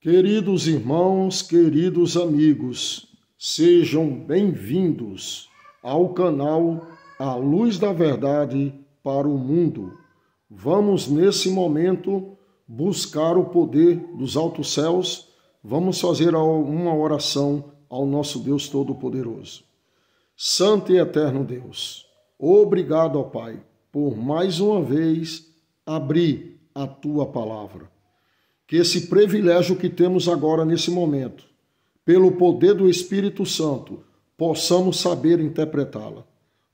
Queridos irmãos, queridos amigos, sejam bem-vindos ao canal A Luz da Verdade para o Mundo. Vamos, nesse momento, buscar o poder dos altos céus. Vamos fazer uma oração ao nosso Deus Todo-Poderoso. Santo e eterno Deus, obrigado, ó Pai, por mais uma vez abrir a Tua Palavra. Que esse privilégio que temos agora nesse momento, pelo poder do Espírito Santo, possamos saber interpretá-la.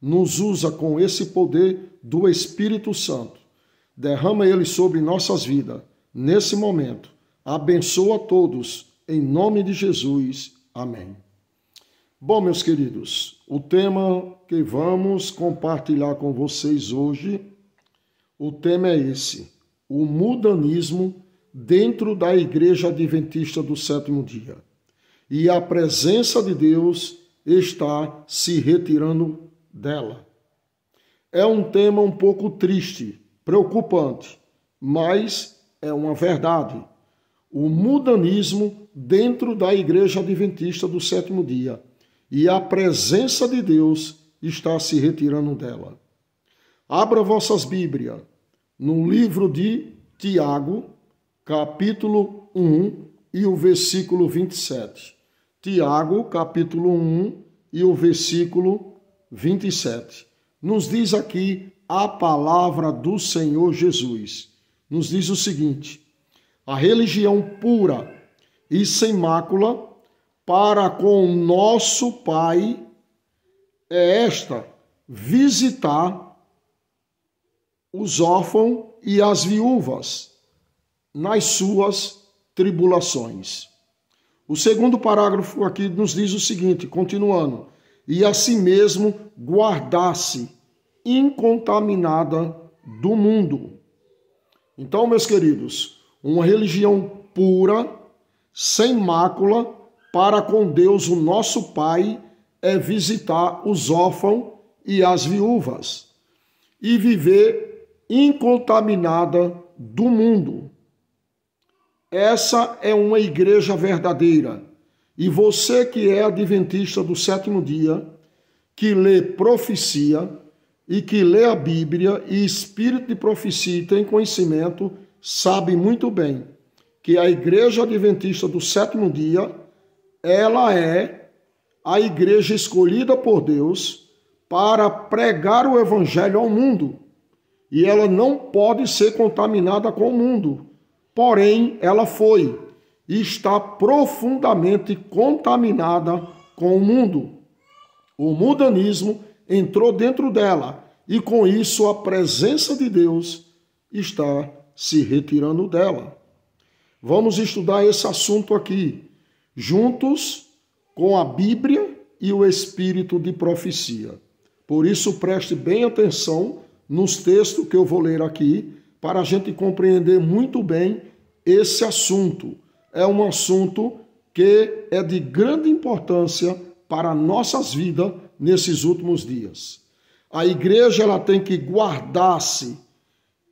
Nos usa com esse poder do Espírito Santo. Derrama ele sobre nossas vidas, nesse momento. Abençoa todos, em nome de Jesus. Amém. Bom, meus queridos, o tema que vamos compartilhar com vocês hoje, o tema é esse, o mudanismo dentro da Igreja Adventista do Sétimo Dia. E a presença de Deus está se retirando dela. É um tema um pouco triste, preocupante, mas é uma verdade. O mudanismo dentro da Igreja Adventista do Sétimo Dia. E a presença de Deus está se retirando dela. Abra vossas Bíblias no livro de Tiago, capítulo 1 e o versículo 27. Tiago, capítulo 1 e o versículo 27. Nos diz aqui a palavra do Senhor Jesus. Nos diz o seguinte: a religião pura e sem mácula para com o nosso Pai é esta: visitar os órfãos e as viúvas nas suas tribulações. O segundo parágrafo aqui nos diz o seguinte, continuando: e assim mesmo guardar-se incontaminada do mundo. Então, meus queridos, uma religião pura, sem mácula, para com Deus, o nosso Pai, é visitar os órfãos e as viúvas e viver incontaminada do mundo. Essa é uma igreja verdadeira. E você que é adventista do sétimo dia, que lê profecia e que lê a Bíblia e espírito de profecia e tem conhecimento, sabe muito bem que a igreja adventista do sétimo dia, ela é a igreja escolhida por Deus para pregar o evangelho ao mundo. E ela não pode ser contaminada com o mundo. Porém, ela foi e está profundamente contaminada com o mundo. O mudanismo entrou dentro dela e, com isso, a presença de Deus está se retirando dela. Vamos estudar esse assunto aqui, juntos com a Bíblia e o espírito de profecia. Por isso, preste bem atenção nos textos que eu vou ler aqui, para a gente compreender muito bem esse assunto. É um assunto que é de grande importância para nossas vidas nesses últimos dias. A igreja ela tem que guardar-se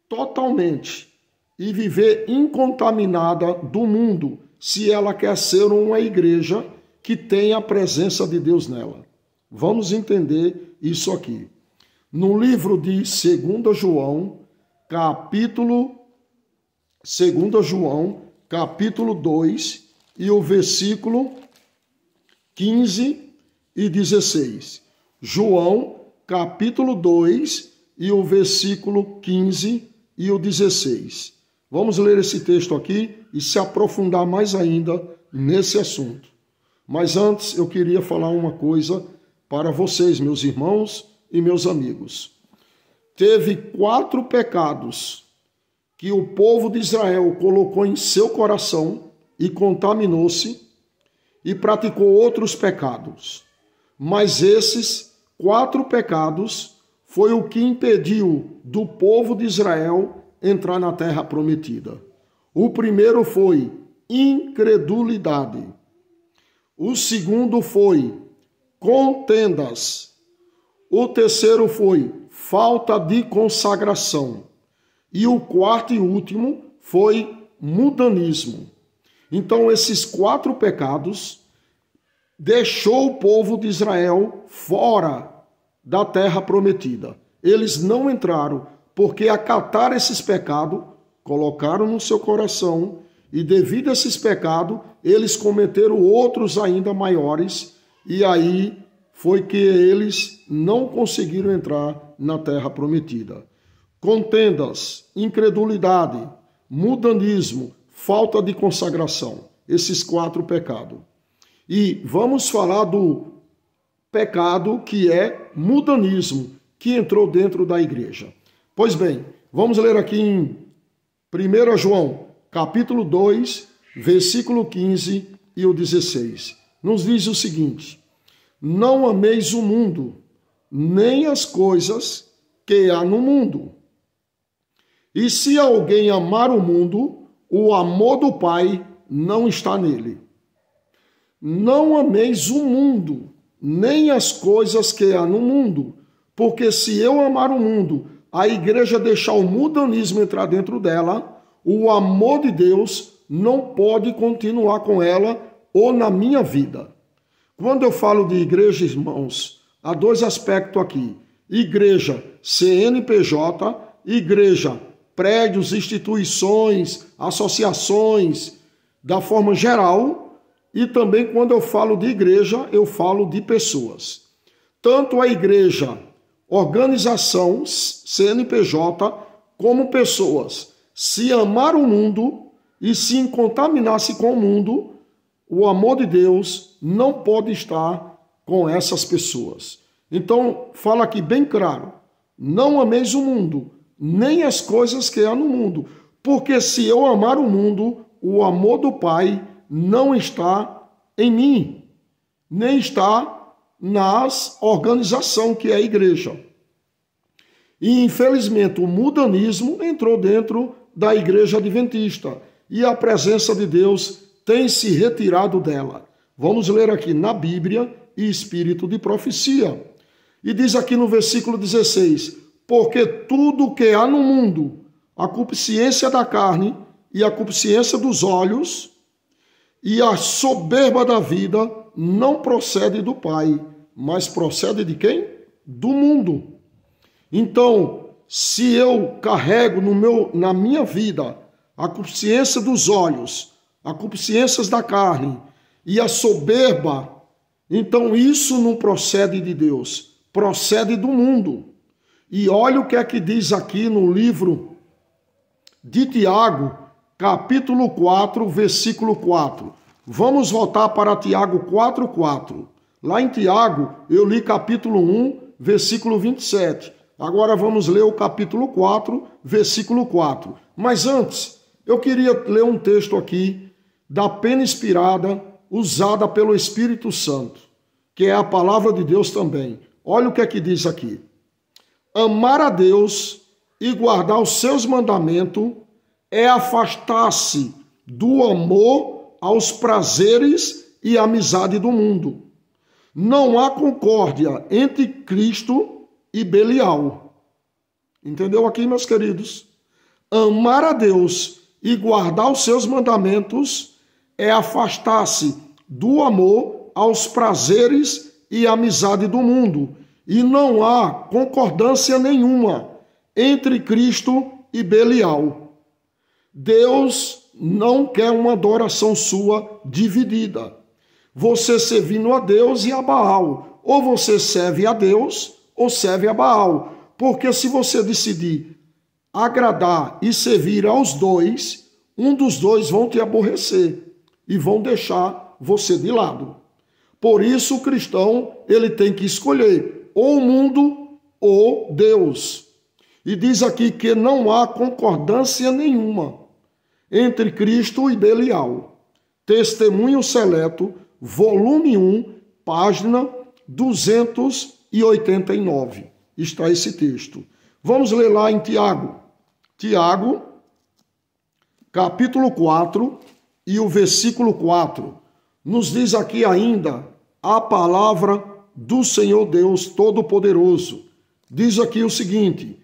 totalmente e viver incontaminada do mundo, se ela quer ser uma igreja que tenha a presença de Deus nela. Vamos entender isso aqui. No livro de 2 João, capítulo 2 e o versículo 15 e 16. João, capítulo 2 e o versículo 15 e o 16. Vamos ler esse texto aqui e se aprofundar mais ainda nesse assunto. Mas antes eu queria falar uma coisa para vocês, meus irmãos e meus amigos. Teve 4 pecados que o povo de Israel colocou em seu coração e contaminou-se e praticou outros pecados. Mas esses 4 pecados foi o que impediu do povo de Israel entrar na terra prometida. O primeiro foi incredulidade. O segundo foi contendas. O terceiro foi falta de consagração. E o quarto e último foi mudanismo. Então, esses 4 pecados deixou o povo de Israel fora da terra prometida. Eles não entraram, porque acataram esses pecados, colocaram no seu coração, e devido a esses pecados, eles cometeram outros ainda maiores, e aí foi que eles não conseguiram entrar na terra prometida. Contendas, incredulidade, mundanismo, falta de consagração, esses 4 pecados. E vamos falar do pecado que é mundanismo, que entrou dentro da igreja. Pois bem, vamos ler aqui em 1 João, capítulo 2, versículo 15 e o 16. Nos diz o seguinte: não ameis o mundo, nem as coisas que há no mundo. E se alguém amar o mundo, o amor do Pai não está nele. Não ameis o mundo, nem as coisas que há no mundo, porque se eu amar o mundo, a igreja deixar o mundanismo entrar dentro dela, o amor de Deus não pode continuar com ela ou na minha vida. Quando eu falo de igreja, irmãos, há 2 aspectos aqui. Igreja CNPJ, igreja, prédios, instituições, associações, da forma geral. E também quando eu falo de igreja, eu falo de pessoas. Tanto a igreja, organização, CNPJ, como pessoas. Se amar o mundo e se contaminar-se com o mundo, o amor de Deus não pode estar com essas pessoas. Então, fala aqui bem claro: não ameis o mundo, nem as coisas que há no mundo. Porque se eu amar o mundo, o amor do Pai não está em mim, nem está nas organizações que é a igreja. E infelizmente o mundanismo entrou dentro da igreja adventista e a presença de Deus tem se retirado dela. Vamos ler aqui na Bíblia e espírito de profecia. E diz aqui no versículo 16: porque tudo que há no mundo, a concupiscência da carne e a concupiscência dos olhos e a soberba da vida não procede do Pai, mas procede de quem? Do mundo. Então, se eu carrego na minha vida a concupiscência dos olhos, a concupiscência da carne e a soberba, então isso não procede de Deus, procede do mundo. E olha o que é que diz aqui no livro de Tiago, capítulo 4, versículo 4. Vamos voltar para Tiago 4:4. Lá em Tiago, eu li capítulo 1, versículo 27. Agora vamos ler o capítulo 4, versículo 4. Mas antes, eu queria ler um texto aqui da pena inspirada usada pelo Espírito Santo, que é a palavra de Deus também. Olha o que é que diz aqui: amar a Deus e guardar os seus mandamentos é afastar-se do amor aos prazeres e amizade do mundo. Não há concórdia entre Cristo e Belial. Entendeu aqui, meus queridos? Amar a Deus e guardar os seus mandamentos é afastar-se do amor aos prazeres e amizade do mundo. E não há concordância nenhuma entre Cristo e Belial. Deus não quer uma adoração sua dividida. Você servindo a Deus e a Baal. Ou você serve a Deus ou serve a Baal. Porque se você decidir agradar e servir aos dois, um dos dois vão te aborrecer e vão deixar você de lado. Por isso o cristão ele tem que escolher ou o mundo ou Deus. E diz aqui que não há concordância nenhuma entre Cristo e Belial. Testemunho Seleto, volume 1, página 289. Está esse texto. Vamos ler lá em Tiago. Tiago, capítulo 4 e o versículo 4. Nos diz aqui ainda a palavra do Senhor Deus Todo-Poderoso. Diz aqui o seguinte: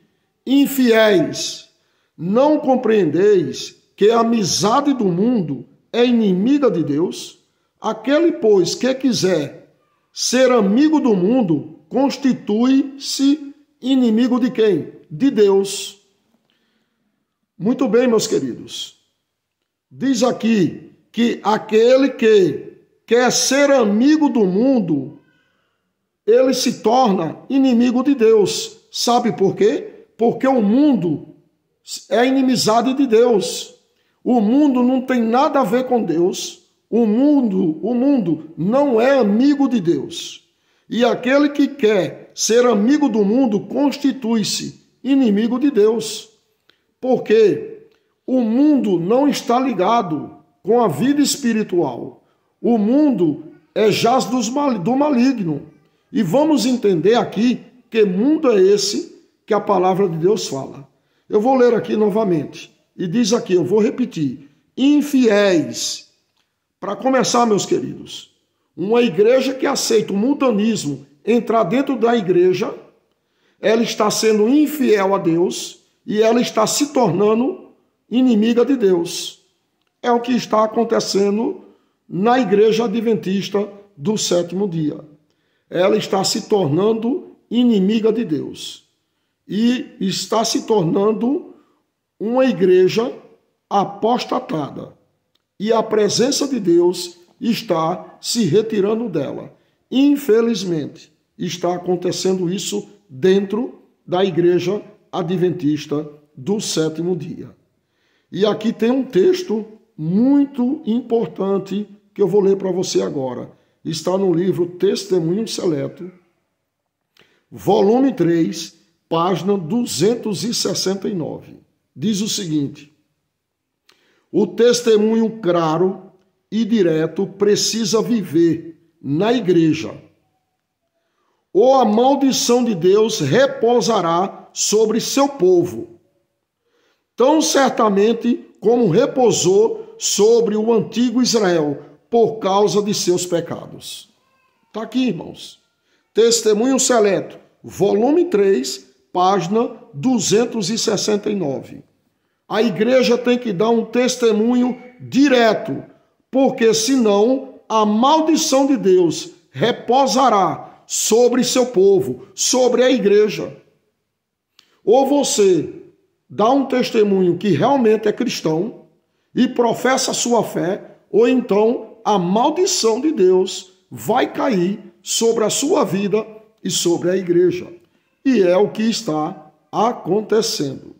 infiéis, não compreendeis que a amizade do mundo é inimiga de Deus? Aquele, pois, que quiser ser amigo do mundo, constitui-se inimigo de quem? De Deus. Muito bem, meus queridos. Diz aqui que aquele que quer ser amigo do mundo, ele se torna inimigo de Deus. Sabe por quê? Porque o mundo é inimizade de Deus. O mundo não tem nada a ver com Deus. O mundo não é amigo de Deus. E aquele que quer ser amigo do mundo constitui-se inimigo de Deus. Porque o mundo não está ligado com a vida espiritual. O mundo é jaz do maligno. E vamos entender aqui que mundo é esse que a palavra de Deus fala. Eu vou ler aqui novamente. E diz aqui, eu vou repetir. Infiéis. Para começar, meus queridos, uma igreja que aceita o mundanismo entrar dentro da igreja, ela está sendo infiel a Deus e ela está se tornando inimiga de Deus. É o que está acontecendo na igreja adventista do sétimo dia. Ela está se tornando inimiga de Deus e está se tornando uma igreja apostatada. E a presença de Deus está se retirando dela. Infelizmente, está acontecendo isso dentro da igreja adventista do sétimo dia. E aqui tem um texto muito importante que eu vou ler para você agora. Está no livro Testemunho Seleto, volume 3, página 269. Diz o seguinte: o testemunho claro e direto precisa viver na igreja, ou a maldição de Deus repousará sobre seu povo, tão certamente como repousou sobre o antigo Israel, por causa de seus pecados. Está aqui, irmãos. Testemunho Seleto, volume 3, página 269. A igreja tem que dar um testemunho direto, porque senão a maldição de Deus repousará sobre seu povo, sobre a igreja. Ou você dá um testemunho que realmente é cristão e professa a sua fé, ou então a maldição de Deus vai cair sobre a sua vida e sobre a igreja. E é o que está acontecendo.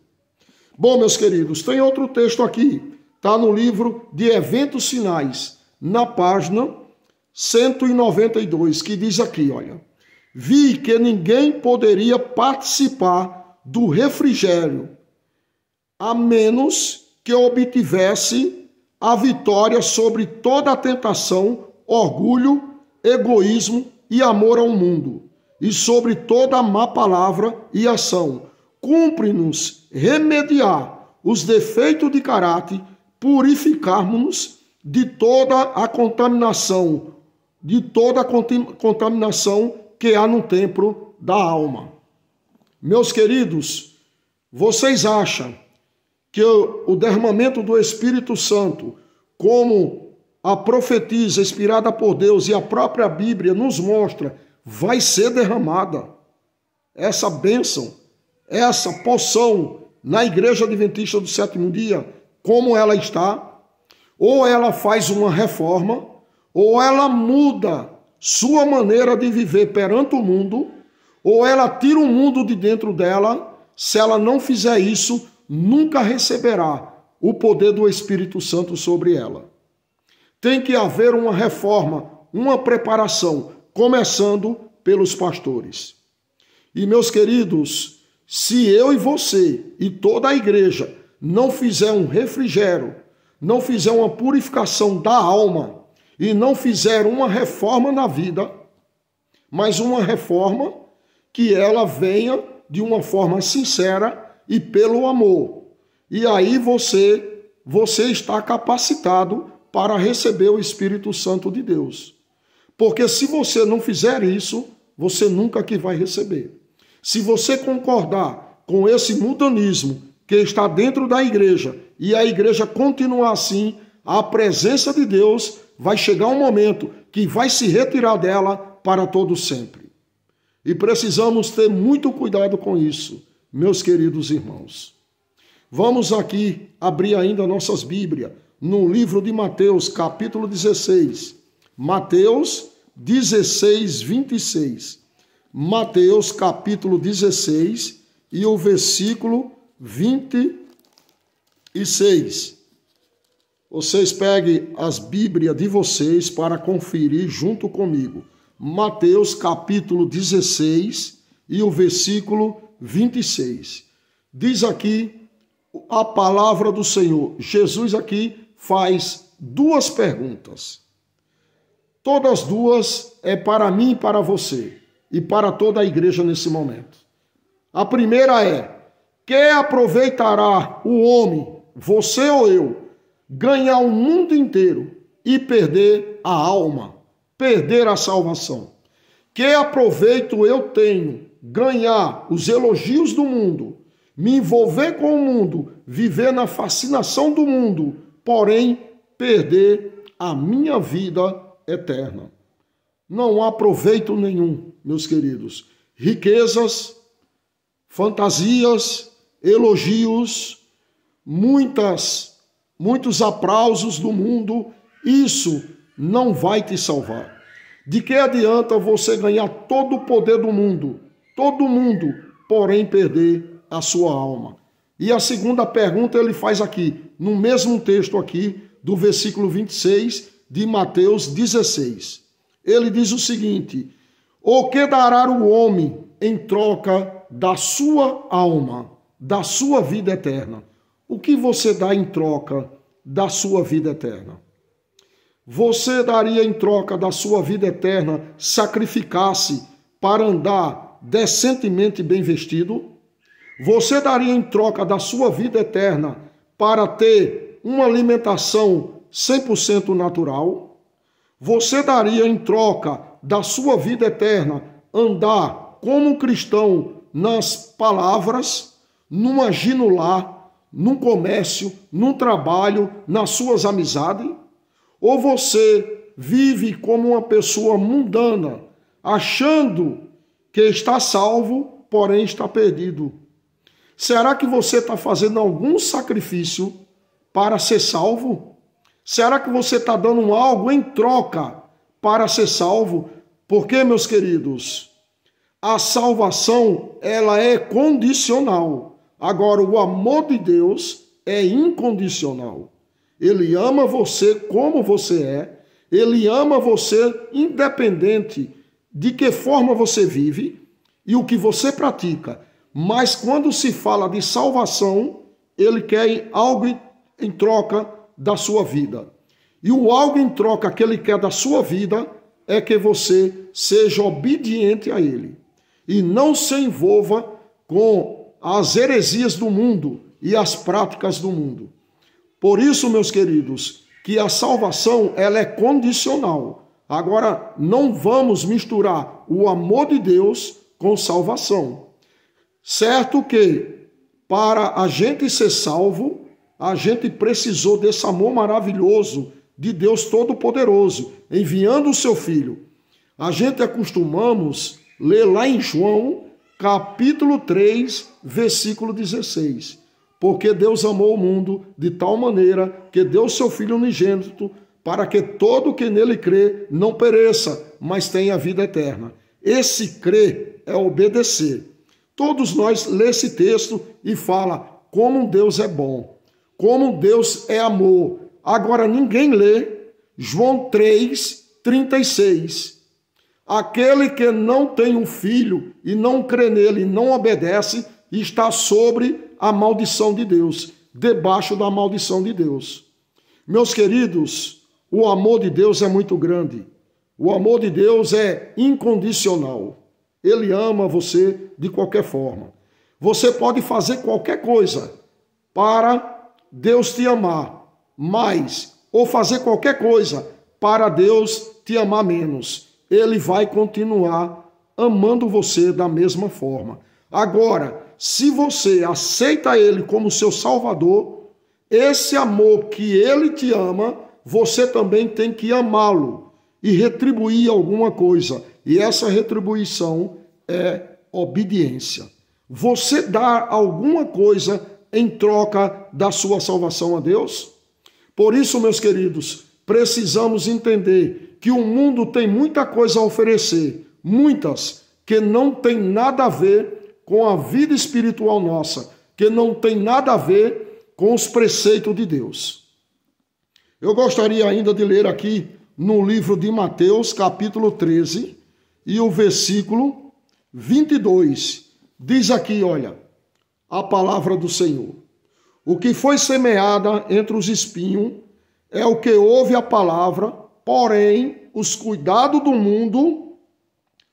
Bom, meus queridos, tem outro texto aqui. Está no livro de Eventos Finais, na página 192, que diz aqui, olha: vi que ninguém poderia participar do refrigério, a menos que obtivesse a vitória sobre toda a tentação, orgulho, egoísmo e amor ao mundo, e sobre toda a má palavra e ação. Cumpre-nos remediar os defeitos de caráter, purificarmos-nos de toda a contaminação, que há no templo da alma. Meus queridos, vocês acham que o derramamento do Espírito Santo, como a profetisa inspirada por Deus e a própria Bíblia nos mostra, vai ser derramada? Essa bênção, essa poção na igreja adventista do sétimo dia, como ela está? Ou ela faz uma reforma, ou ela muda sua maneira de viver perante o mundo, ou ela tira o mundo de dentro dela. Se ela não fizer isso, nunca receberá o poder do Espírito Santo sobre ela. Tem que haver uma reforma, uma preparação, começando pelos pastores. E, meus queridos, se eu e você e toda a igreja não fizer um refrigério, não fizer uma purificação da alma e não fizer uma reforma na vida, mas uma reforma que ela venha de uma forma sincera e pelo amor. E aí você está capacitado para receber o Espírito Santo de Deus. Porque se você não fizer isso, você nunca que vai receber. Se você concordar com esse mundanismo que está dentro da igreja e a igreja continuar assim, a presença de Deus vai chegar um momento que vai se retirar dela para todo sempre. E precisamos ter muito cuidado com isso, meus queridos irmãos. Vamos aqui abrir ainda nossas Bíblias no livro de Mateus, capítulo 16. Mateus 16, 26. Mateus, capítulo 16 e o versículo 26. Vocês peguem as Bíblias de vocês para conferir junto comigo. Mateus, capítulo 16 e o versículo 26. Diz aqui a palavra do Senhor. Jesus aqui faz duas perguntas. Todas duas é para mim e para você, e para toda a igreja nesse momento. A primeira é: que aproveitará o homem, você ou eu, ganhar o mundo inteiro e perder a alma, perder a salvação? Que aproveito eu tenho ganhar os elogios do mundo, me envolver com o mundo, viver na fascinação do mundo, porém perder a minha vida eterna? Não há proveito nenhum, meus queridos. Riquezas, fantasias, elogios, muitos aplausos do mundo, isso não vai te salvar. De que adianta você ganhar todo o poder do mundo, porém perder a sua alma? E a segunda pergunta ele faz aqui, no mesmo texto aqui, do versículo 26 de Mateus 16. Ele diz o seguinte: o que dará o homem em troca da sua alma, da sua vida eterna? O que você dá em troca da sua vida eterna? Você daria em troca da sua vida eterna sacrificar-se para andar decentemente bem vestido? Você daria em troca da sua vida eterna para ter uma alimentação 100% natural? Você daria em troca da sua vida eterna andar como cristão nas palavras, num agir no lar, num comércio, num trabalho, nas suas amizades? Ou você vive como uma pessoa mundana, achando que está salvo, porém está perdido? Será que você está fazendo algum sacrifício para ser salvo? Será que você está dando algo em troca para ser salvo? Porque, meus queridos, a salvação, ela é condicional. Agora, o amor de Deus é incondicional. Ele ama você como você é. Ele ama você independente de que forma você vive e o que você pratica. Mas quando se fala de salvação, ele quer algo em troca da sua vida. E o algo em troca que ele quer da sua vida é que você seja obediente a ele e não se envolva com as heresias do mundo e as práticas do mundo. Por isso, meus queridos, que a salvação ela é condicional. Agora, não vamos misturar o amor de Deus com salvação. Certo que para a gente ser salvo, a gente precisou desse amor maravilhoso de Deus Todo-Poderoso, enviando o seu Filho. A gente acostumamos ler lá em João, capítulo 3, versículo 16. Porque Deus amou o mundo de tal maneira que deu o seu Filho unigênito para que todo que nele crê não pereça, mas tenha vida eterna. Esse crer é obedecer. Todos nós lê esse texto e fala como Deus é bom, como Deus é amor. Agora ninguém lê João 3:36. Aquele que não tem um filho e não crê nele, não obedece, está sobre a maldição de Deus, debaixo da maldição de Deus. Meus queridos, o amor de Deus é muito grande. O amor de Deus é incondicional. Ele ama você de qualquer forma. Você pode fazer qualquer coisa para Deus te amar mais, ou fazer qualquer coisa para Deus te amar menos. Ele vai continuar amando você da mesma forma. Agora, se você aceita Ele como seu Salvador, esse amor que ele te ama, você também tem que amá-lo e retribuir alguma coisa. E essa retribuição é obediência. Você dá alguma coisa em troca da sua salvação a Deus? Por isso, meus queridos, precisamos entender que o mundo tem muita coisa a oferecer, muitas, que não tem nada a ver com a vida espiritual nossa, que não tem nada a ver com os preceitos de Deus. Eu gostaria ainda de ler aqui no livro de Mateus, capítulo 13, e o versículo 22. Diz aqui, olha, a palavra do Senhor. O que foi semeada entre os espinhos é o que ouve a palavra, porém, os cuidados do mundo,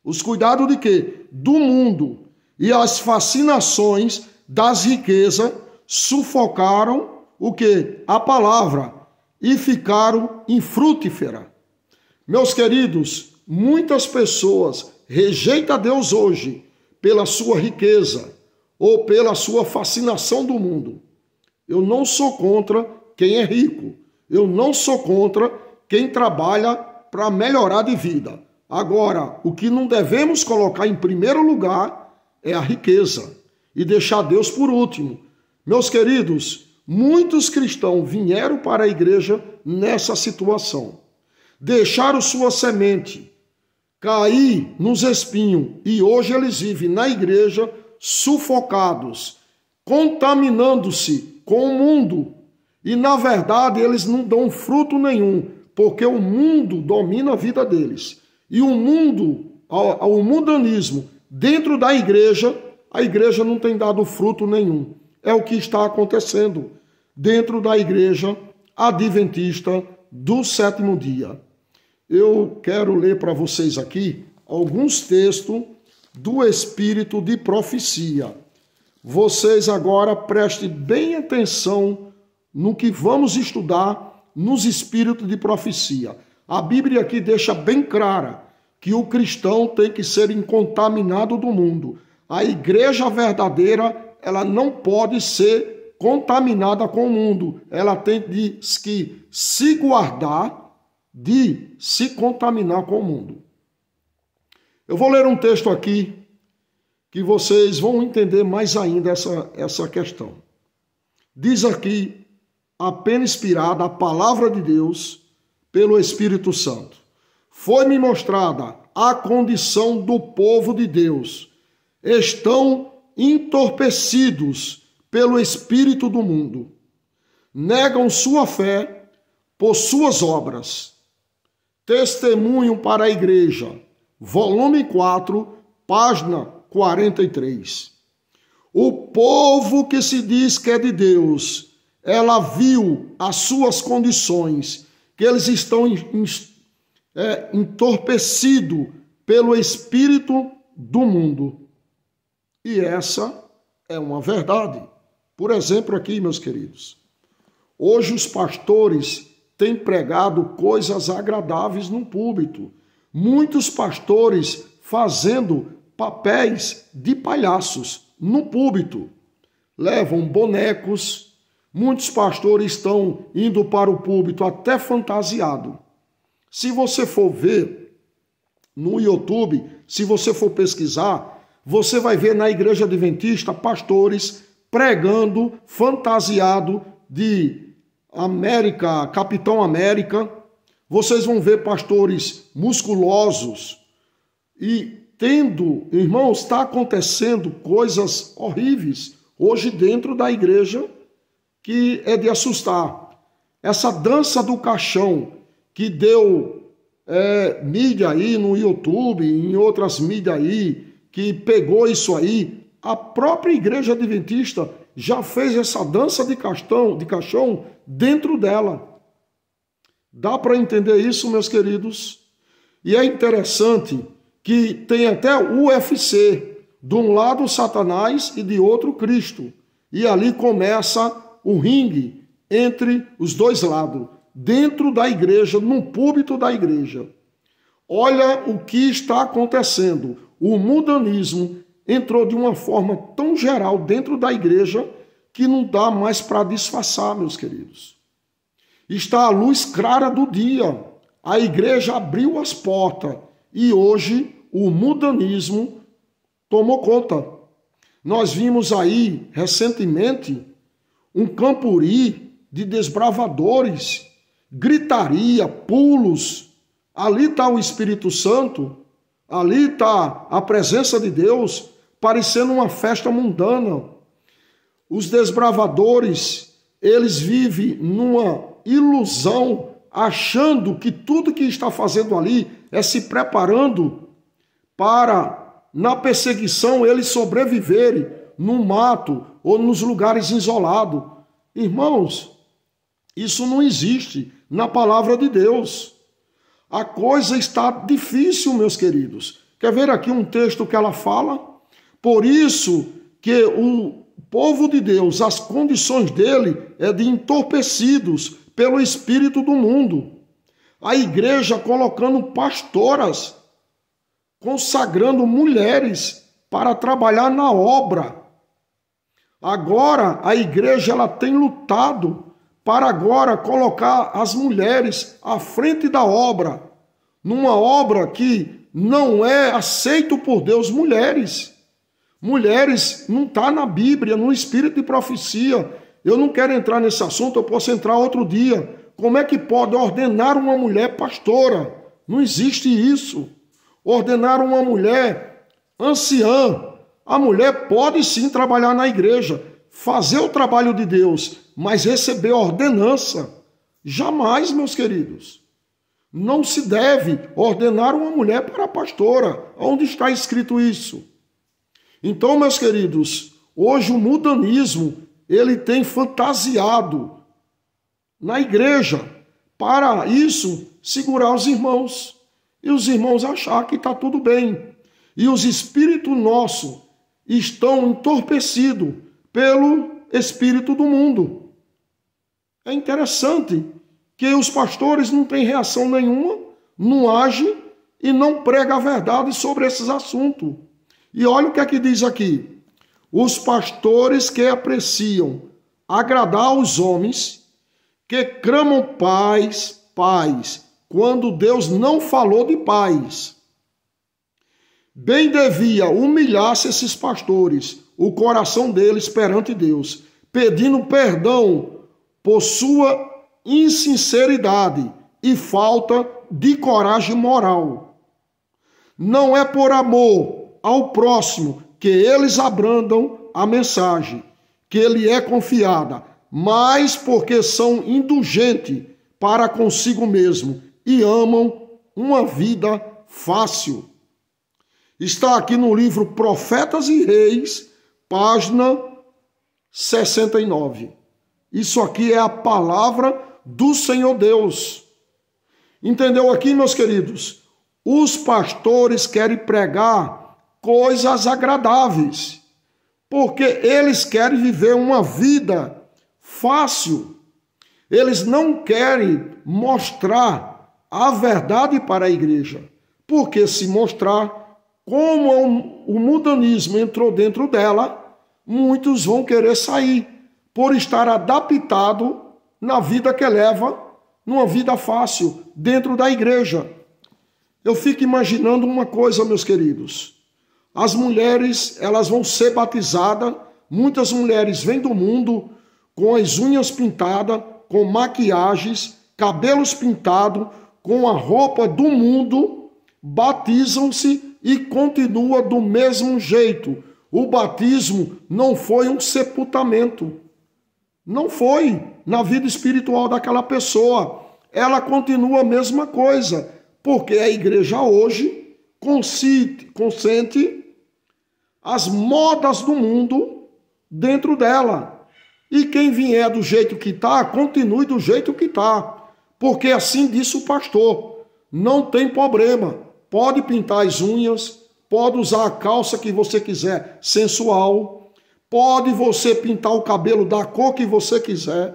os cuidados de quê? Do mundo e as fascinações das riquezas sufocaram o quê? A palavra e ficaram infrutífera. Meus queridos, muitas pessoas rejeitam a Deus hoje pela sua riqueza ou pela sua fascinação do mundo. Eu não sou contra quem é rico. Eu não sou contra quem trabalha para melhorar de vida. Agora, o que não devemos colocar em primeiro lugar é a riqueza e deixar Deus por último. Meus queridos, muitos cristãos vieram para a igreja nessa situação. Deixaram sua semente cair nos espinhos e hoje eles vivem na igreja sufocados, contaminando-se com o mundo. E na verdade eles não dão fruto nenhum, porque o mundo domina a vida deles. E o mundanismo dentro da igreja, a igreja não tem dado fruto nenhum. É o que está acontecendo dentro da igreja adventista do sétimo dia. Eu quero ler para vocês aqui alguns textos do Espírito de profecia. Vocês agora prestem bem atenção no que vamos estudar nos Espíritos de profecia. A Bíblia aqui deixa bem clara que o cristão tem que ser incontaminado do mundo. A igreja verdadeira, ela não pode ser contaminada com o mundo. Ela tem que se guardar de se contaminar com o mundo. Eu vou ler um texto aqui que vocês vão entender mais ainda essa questão. Diz aqui, apenas inspirada a palavra de Deus pelo Espírito Santo. Foi-me mostrada a condição do povo de Deus. Estão entorpecidos pelo espírito do mundo. Negam sua fé por suas obras. Testemunho para a Igreja, volume 4, página 43. O povo que se diz que é de Deus, ela viu as suas condições, que eles estão entorpecidos pelo espírito do mundo. E essa é uma verdade. Por exemplo, aqui, meus queridos, hoje os pastores têm pregado coisas agradáveis no púlpito. Muitos pastores fazendo papéis de palhaços no púlpito. Levam bonecos. Muitos pastores estão indo para o púlpito até fantasiado. Se você for ver no YouTube, se você for pesquisar, você vai ver na igreja adventista pastores pregando fantasiado de América, Capitão América. Vocês vão ver pastores musculosos e irmãos, está acontecendo coisas horríveis hoje dentro da igreja que é de assustar. Essa dança do caixão que deu mídia aí no YouTube, em outras mídias aí, que pegou isso aí, a própria igreja adventista já fez essa dança de caixão dentro dela. Dá para entender isso, meus queridos? E é interessante que tem até o UFC, de um lado Satanás e de outro Cristo. E ali começa o ringue entre os dois lados, dentro da igreja, no púlpito da igreja. Olha o que está acontecendo. O mundanismo entrou de uma forma tão geral dentro da igreja que não dá mais para disfarçar, meus queridos. Está a luz clara do dia. A igreja abriu as portas e hoje o mundanismo tomou conta. Nós vimos aí recentemente um campuri de desbravadores, gritaria, pulos. Ali está o Espírito Santo, ali está a presença de Deus, parecendo uma festa mundana. Os desbravadores, eles vivem numa ilusão, achando que tudo que está fazendo ali é se preparando para, na perseguição, eles sobreviverem no mato ou nos lugares isolados. Irmãos, isso não existe na palavra de Deus. A coisa está difícil, meus queridos. Quer ver aqui um texto que ela fala? Por isso que o povo de Deus, as condições dele é de entorpecidos pelo espírito do mundo. A igreja colocando pastoras, consagrando mulheres para trabalhar na obra. Agora a igreja ela tem lutado para agora colocar as mulheres à frente da obra, numa obra que não é aceito por Deus. Mulheres não está na Bíblia, no espírito de profecia. Eu não quero entrar nesse assunto, eu posso entrar outro dia. Como é que pode ordenar uma mulher pastora? Não existe isso. Ordenar uma mulher anciã. A mulher pode sim trabalhar na igreja, fazer o trabalho de Deus, mas receber ordenança. Jamais, meus queridos. Não se deve ordenar uma mulher para pastora. Onde está escrito isso? Então, meus queridos, hoje o mundanismo, ele tem fantasiado na igreja para isso segurar os irmãos. E os irmãos achar que está tudo bem. E os espíritos nossos estão entorpecidos pelo espírito do mundo. É interessante que os pastores não têm reação nenhuma, não agem e não pregam a verdade sobre esses assuntos. E olha o que é que diz aqui. Os pastores que apreciam agradar aos homens, que clamam paz, paz, quando Deus não falou de paz. Bem devia humilhar-se esses pastores, o coração deles perante Deus, pedindo perdão por sua insinceridade e falta de coragem moral. Não é por amor ao próximo que eles abrandam a mensagem que lhe é confiada, mas porque são indulgentes para consigo mesmo e amam uma vida fácil. Está aqui no livro Profetas e Reis, página 69. Isso aqui é a palavra do Senhor Deus. Entendeu aqui, meus queridos? Os pastores querem pregar coisas agradáveis, porque eles querem viver uma vida fácil. Eles não querem mostrar a verdade para a igreja, porque se mostrar como o mundanismo entrou dentro dela, muitos vão querer sair, por estar adaptado na vida que leva, numa vida fácil, dentro da igreja. Eu fico imaginando uma coisa, meus queridos. As mulheres, elas vão ser batizadas, muitas mulheres vêm do mundo com as unhas pintadas, com maquiagens, cabelos pintados, com a roupa do mundo, batizam-se e continua do mesmo jeito. O batismo não foi um sepultamento. Não foi na vida espiritual daquela pessoa. Ela continua a mesma coisa, porque a igreja hoje consente as modas do mundo dentro dela. E quem vier do jeito que está, continue do jeito que está. Porque assim disse o pastor, não tem problema. Pode pintar as unhas, pode usar a calça que você quiser, sensual. Pode você pintar o cabelo da cor que você quiser.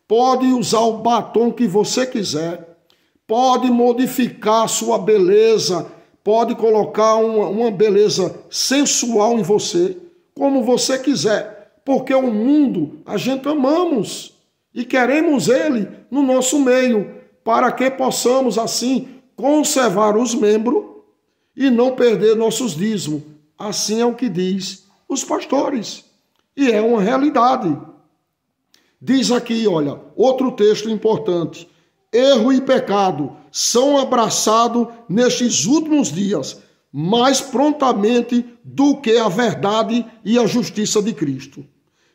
Pode usar o batom que você quiser. Pode modificar a sua beleza. Pode colocar uma beleza sensual em você, como você quiser. porque o mundo a gente amamos e queremos ele no nosso meio, para que possamos assim conservar os membros e não perder nossos dízimos. Assim é o que diz os pastores. E é uma realidade. Diz aqui, olha, outro texto importante. Erro e pecado são abraçados nestes últimos dias, mais prontamente do que a verdade e a justiça de Cristo.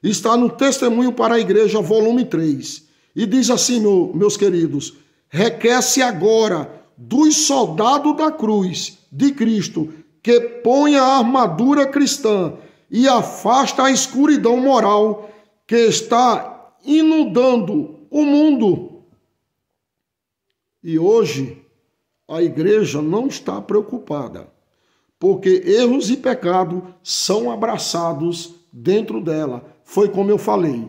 Está no Testemunho para a Igreja, volume 3. E diz assim, meus queridos, requer-se agora dos soldados da cruz de Cristo que ponha a armadura cristã e afasta a escuridão moral que está inundando o mundo. E hoje a igreja não está preocupada, porque erros e pecados são abraçados dentro dela. Foi como eu falei.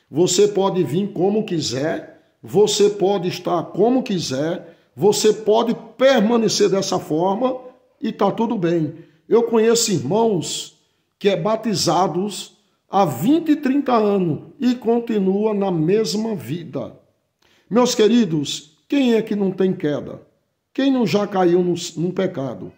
Você pode vir como quiser, você pode estar como quiser, você pode permanecer dessa forma e está tudo bem. Eu conheço irmãos que é batizados há 20 e 30 anos e continua na mesma vida. Meus queridos, quem é que não tem queda? Quem não já caiu num pecado?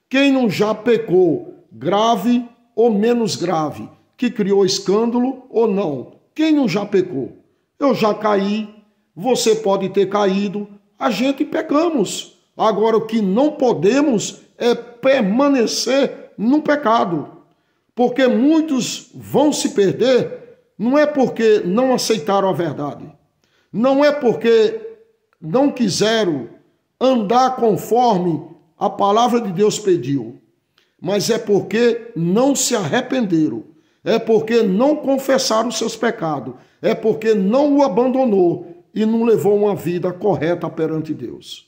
Quem não já pecou, grave ou menos grave, que criou escândalo ou não? Quem não já pecou? Eu já caí, você pode ter caído, a gente pecamos. Agora, o que não podemos é permanecer no pecado, porque muitos vão se perder, não é porque não aceitaram a verdade, não é porque não quiseram andar conforme a palavra de Deus pediu, mas é porque não se arrependeram, é porque não confessaram os seus pecados, é porque não o abandonou e não levou uma vida correta perante Deus.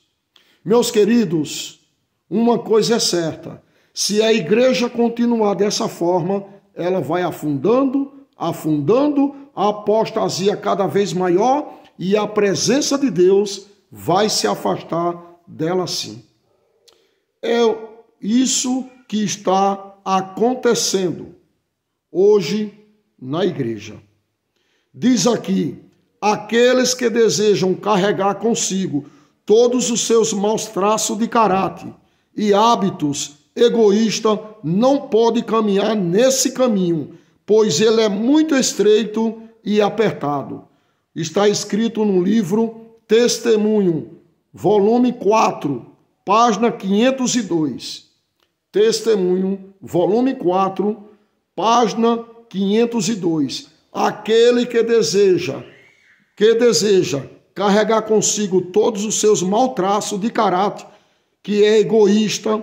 Meus queridos, uma coisa é certa, se a igreja continuar dessa forma, ela vai afundando, a apostasia cada vez maior e a presença de Deus vai se afastar dela sim. É isso que está acontecendo hoje na igreja. Diz aqui, aqueles que desejam carregar consigo todos os seus maus traços de caráter e hábitos egoístas não pode caminhar nesse caminho, pois ele é muito estreito e apertado. Está escrito no livro Testemunho, volume 4, página 502. Testemunho, volume 4, página 502. Aquele que deseja carregar consigo todos os seus maus traços de caráter, que é egoísta,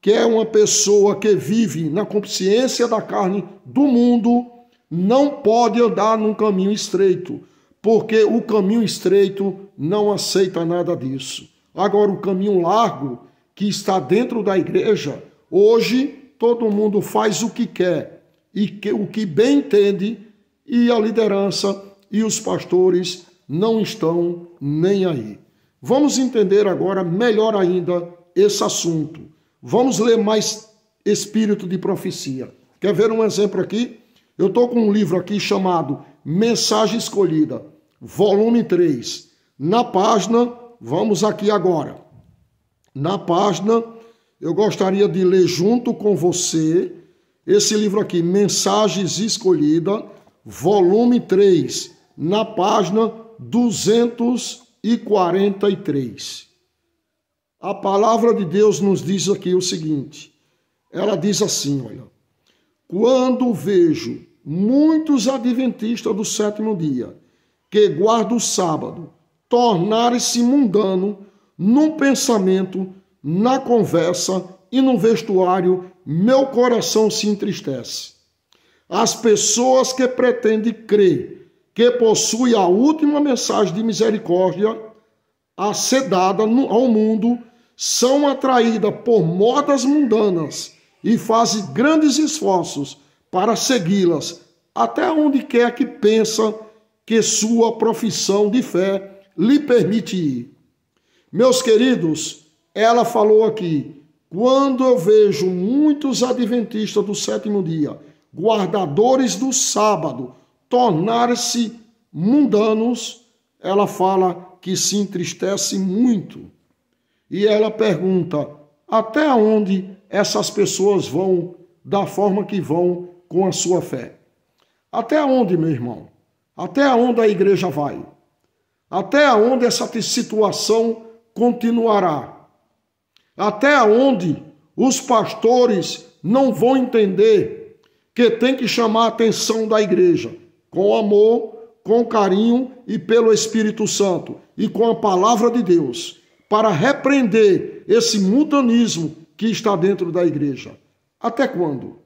que é uma pessoa que vive na consciência da carne do mundo, não pode andar num caminho estreito, porque o caminho estreito não aceita nada disso. Agora, o caminho largo, que está dentro da igreja, hoje todo mundo faz o que quer e o que bem entende, e a liderança e os pastores não estão nem aí. Vamos entender agora melhor ainda esse assunto. Vamos ler mais Espírito de Profecia. Quer ver um exemplo aqui? Eu estou com um livro aqui chamado Mensagem Escolhida, volume 3. Na página, vamos aqui agora. Na página, eu gostaria de ler junto com você esse livro aqui, Mensagens Escolhidas, volume 3, na página 243. A palavra de Deus nos diz aqui o seguinte, ela diz assim, olha, quando vejo muitos adventistas do sétimo dia, que guardam o sábado, tornarem-se mundano no pensamento, na conversa e no vestuário, meu coração se entristece. As pessoas que pretendem crer que possui a última mensagem de misericórdia a ser dada ao mundo, são atraídas por modas mundanas e fazem grandes esforços para segui-las, até onde quer que pensa que sua profissão de fé lhe permite ir. Meus queridos, ela falou aqui, quando eu vejo muitos adventistas do sétimo dia guardadores do sábado, tornar-se mundanos, ela fala que se entristece muito. E ela pergunta, até onde essas pessoas vão da forma que vão com a sua fé? Até onde, meu irmão? Até onde a igreja vai? Até onde essa situação continuará? Até onde os pastores não vão entender que tem que chamar a atenção da igreja com amor, com carinho e pelo Espírito Santo e com a palavra de Deus para repreender esse mundanismo que está dentro da igreja? Até quando?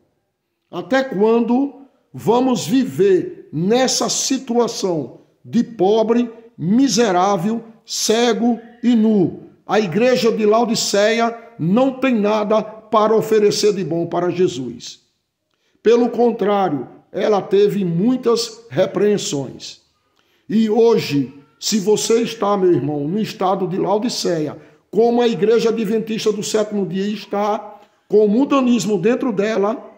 Até quando vamos viver nessa situação de pobre, miserável, cego e nu? A igreja de Laodiceia não tem nada para oferecer de bom para Jesus. Pelo contrário, ela teve muitas repreensões. E hoje, se você está, meu irmão, no estado de Laodiceia, como a igreja adventista do sétimo dia está, com o mundanismo dentro dela,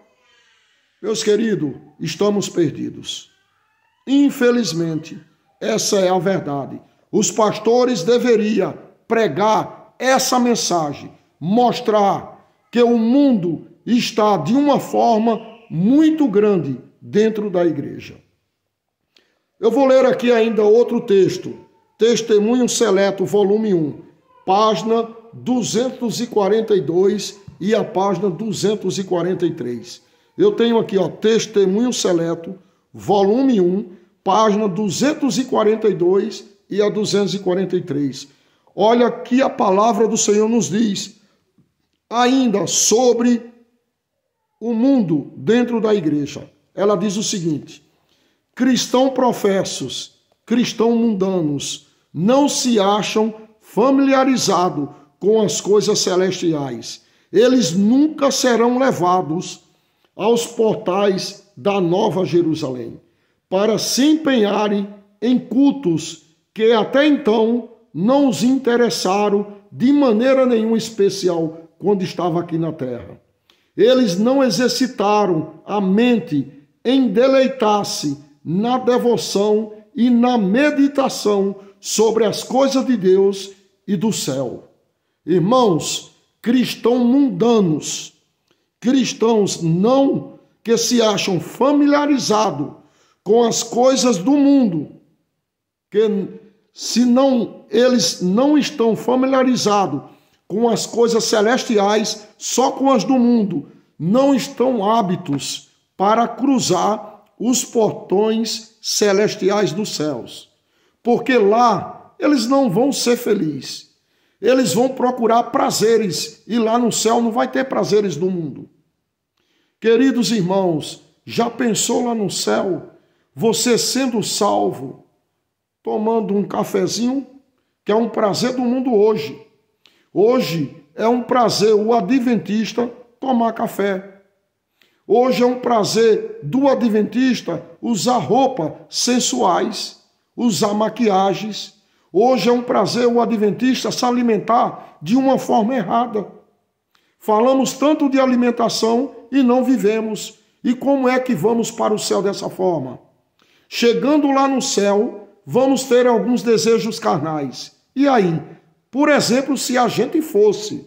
meus queridos, estamos perdidos. Infelizmente, essa é a verdade. Os pastores deveriam pregar essa mensagem, mostrar que o mundo está de uma forma muito grande dentro da igreja. Eu vou ler aqui ainda outro texto, Testemunho Seleto, volume 1, página 242 e a página 243. Eu tenho aqui, Testemunho Seleto, volume 1, página 242 e a 243. Olha que a palavra do Senhor nos diz ainda sobre o mundo dentro da igreja. Ela diz o seguinte: cristãos professos, cristãos mundanos, não se acham familiarizados com as coisas celestiais. Eles nunca serão levados aos portais da Nova Jerusalém para se empenharem em cultos que até então não os interessaram de maneira nenhuma especial quando estava aqui na terra. Eles não exercitaram a mente em deleitar-se na devoção e na meditação sobre as coisas de Deus e do céu. Irmãos, cristãos mundanos, cristãos não que se acham familiarizados com as coisas do mundo, que eles não estão familiarizados com as coisas celestiais, só com as do mundo, não estão aptos para cruzar os portões celestiais dos céus. Porque lá eles não vão ser felizes. Eles vão procurar prazeres e lá no céu não vai ter prazeres do mundo. Queridos irmãos, já pensou lá no céu, você sendo salvo, tomando um cafezinho, que é um prazer do mundo hoje. Hoje é um prazer o adventista tomar café. Hoje é um prazer do adventista usar roupas sensuais, usar maquiagens. Hoje é um prazer o adventista se alimentar de uma forma errada. Falamos tanto de alimentação e não vivemos. E como é que vamos para o céu dessa forma? Chegando lá no céu, vamos ter alguns desejos carnais. E aí? Por exemplo, se a gente fosse,